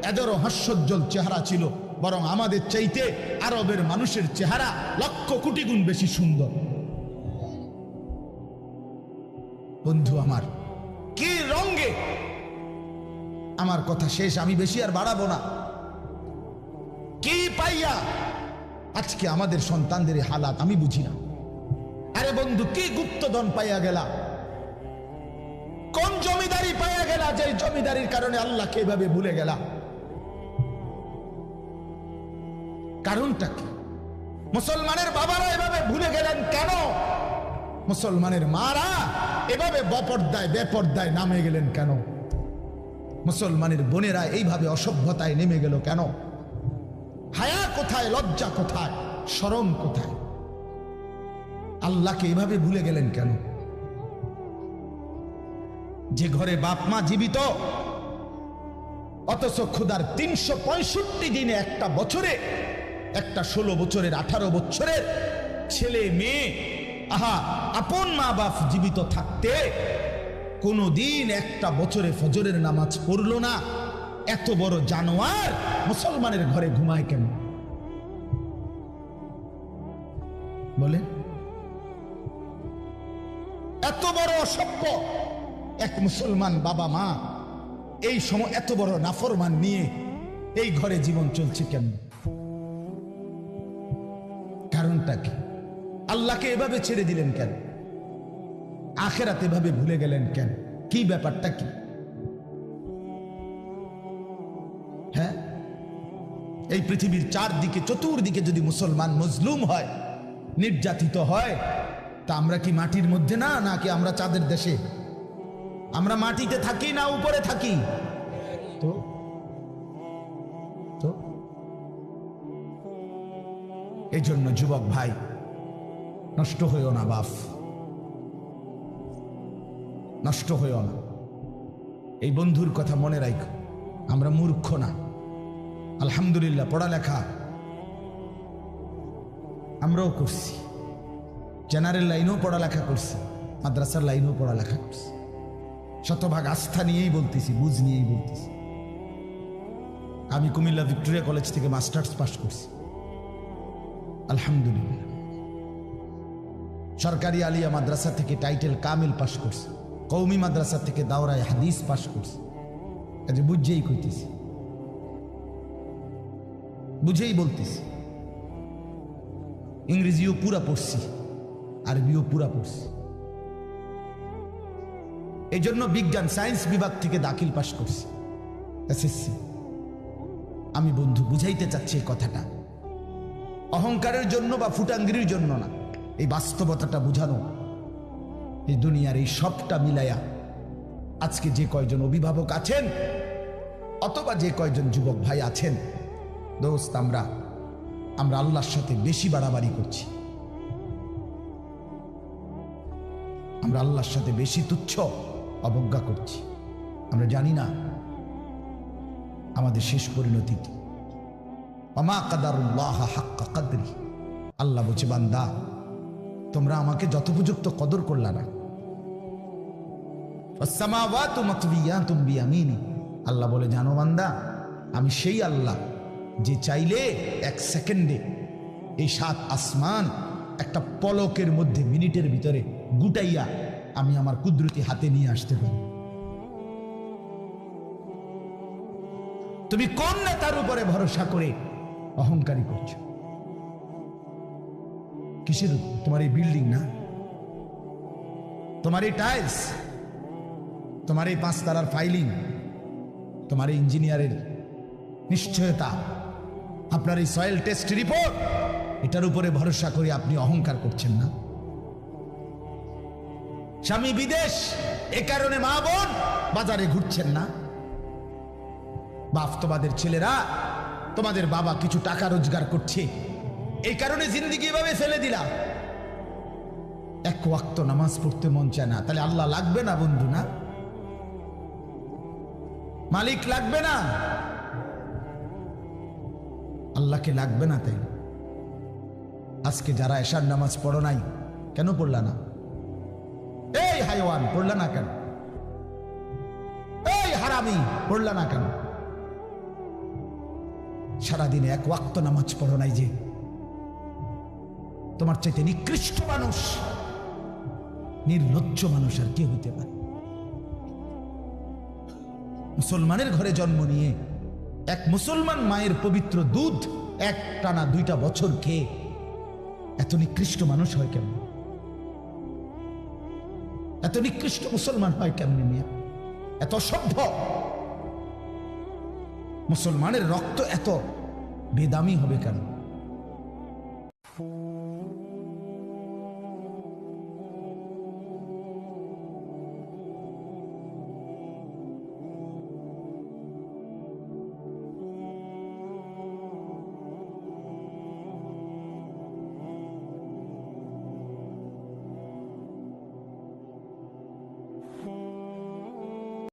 এদেরও হাস্যোজ্জ্বল চেহারা ছিল। বরং আমাদের চাইতে আরবের মানুষের চেহারা লক্ষ কোটি গুণ বেশি সুন্দর। বন্ধু আমার, কি রঙে, আমার কথা শেষ, আমি বেশি আর বাড়াবো না। কি পাইয়া আজকে আমাদের সন্তানদের হালাত আমি বুঝি না। আরে বন্ধু, কি গুপ্তধন পাইয়া গেলা, কোন জমিদারি পাইয়া গেলা, যে জমিদারির কারণে আল্লাহকে এভাবে ভুলে গেলা? কারণটা কি? মুসলমানের বাবারা এভাবে ভুলে গেলেন কেন? মুসলমানের মারা এভাবে বপর্দায় বেপর্দায় নামে গেলেন কেন? মুসলমানের বোনেরা এইভাবে অসভ্যতায় নেমে গেল কেন? হায়া কোথায়, লজ্জা কোথায়, শরম কোথায়? আল্লাহকে এভাবে ভুলে গেলেন কেন? যে ঘরে বাপ মা জীবিত, অথচ ক্ষুধার 365 দিনে, একটা বছরে, একটা 16 বছরের 18 বছরের ছেলে মেয়ে, আহা, আপন মা বাপ জীবিত থাকতে কোনদিন একটা বছরে ফজরের নামাজ পড়লো না। এত বড় জানোয়ার মুসলমানের ঘরে ঘুমায় কেন বলে? এত বড় অসভ্য এক মুসলমান বাবা মা এই সময় এত বড় নাফরমান নিয়ে এই ঘরে জীবন চলছে কেন? কারণটা কি? আল্লাহকে এভাবে ছেড়ে দিলেন কেন? আখিরাত এভাবে ভুলে গেলেন কেন? কি ব্যাপারটা কি? হ্যাঁ, এই পৃথিবীর চারদিকে, চতুর্দিকে যদি মুসলমান মজলুম হয়, নির্যাতিত হয়, তা আমরা কি মাটির মধ্যে না, নাকি আমরা চাঁদের দেশে? আমরা মাটিতে থাকি না উপরে থাকি? তো তো এই জন্য যুবক ভাই, নষ্ট হইও না বাপ, নষ্ট হইও না। এই বন্ধুর কথা মনে রাখো, আমরা মূর্খ না। আলহামদুলিল্লাহ, পড়ালেখা আমরাও করছি, জেনারেল লাইনেও পড়ালেখা করছি, মাদ্রাসার লাইনেও পড়ালেখা করছি। শতভাগ আস্থা নিয়েই বলতেছি, বুঝ নিয়েই বলতেছি। আমি কুমিল্লা ভিক্টোরিয়া কলেজ থেকে মাস্টার্স পাস করছি, আলহামদুলিল্লাহ। সরকারি আলিয়া মাদ্রাসা থেকে টাইটেল কামিল পাস করছি, কৌমি মাদ্রাসা থেকে দাওরায় হাদিস পাস করছি। কাজে বুঝেই কইতেছি, বুঝেই বলতেছি। ইংরেজিও পুরা পড়ছি, আরবিও পুরা পড়ছি। এই জন্য বিজ্ঞান সায়েন্স বিভাগ থেকে দাখিল পাস করছি, এসএসসি। আমি বন্ধু বুঝাইতে চাচ্ছি এই কথাটা অহংকারের জন্য বা ফুটাঙ্গিরির জন্য না, এই বাস্তবতাটা বুঝানো। এই দুনিয়ার এই সবটা মিলাইয়া আজকে যে কয়জন অভিভাবক আছেন অথবা যে কয়জন যুবক ভাই আছেন, দোস্ত, আমরা আল্লাহর সাথে বেশি বাড়াবাড়ি করছি। আমরা আল্লাহর সাথে বেশি তুচ্ছ অবজ্ঞা করছি। আমরা জানি না আমাদের শেষ পরিণতি কি। ওমা কাদারুল্লাহ হাক্কা কদরি, আল্লাহ বলছে, বান্দা, তোমরা আমাকে যথোপযুক্ত কদর করলা না। আসসামাওয়াতু মাতবিয়াতুম বিয়ামিনি, আল্লাহ বলে, জানো বান্দা, আমি সেই আল্লাহ যে চাইলে এক সেকেন্ডে এই 7 আসমান একটা পলকের মধ্যে, মিনিটের ভিতরে গুটাইয়া আমি আমার কুদরতি হাতে নিয়ে আসতে পারি। তুমি কোন নেতার উপরে ভরসা করে অহংকারী করছো? কিসের? তোমার এই বিল্ডিং না, তোমার এই টাইলস, তোমার এই 5 তারার ফাইলিং, তোমার এই ইঞ্জিনিয়ারের নিশ্চয়তা, আপনার এই সয়েল টেস্ট রিপোর্ট, এটার উপরে ভরসা করে আপনি অহংকার করছেন না। স্বামী বিদেশ, এ কারণে মা বোন বাজারে ঘুরছেন না। বাস্তবাদের ছেলেরা, তোমাদের বাবা কিছু টাকা রোজগার করছে, এই কারণে জিন্দেগি এভাবে ফেলে দিলা। এক ওয়াক্ত নামাজ পড়তে মন চায় না, তাহলে আল্লাহ লাগবে না বন্ধু? না, মালিক লাগবে না? আল্লাহকে লাগবে না? তাই আজকে যারা এশার নামাজ পড়ো নাই, কেন পড়লা না? এই হাইওয়ান, পড়লা না কেন? এই হারামি, পড়লা না কেন? সারাদিনে এক ওয়াক্ত নামাজ পড়ো নাই যে, তোমার চাইতে নিকৃষ্ট মানুষ, নির্লজ্জ মানুষ আর কে হইতে পারে? মুসলমানের ঘরে জন্ম নিয়ে এক মুসলমান মায়ের পবিত্র দুধ এক টানা 2টা বছর খেয়ে এত নিকৃষ্ট মানুষ হয় কেমন? এত নিকৃষ্ট মুসলমান হয় কেমনে মিয়া? এত সভ্য মুসলমানের রক্ত এত বেদামি হবে কেন?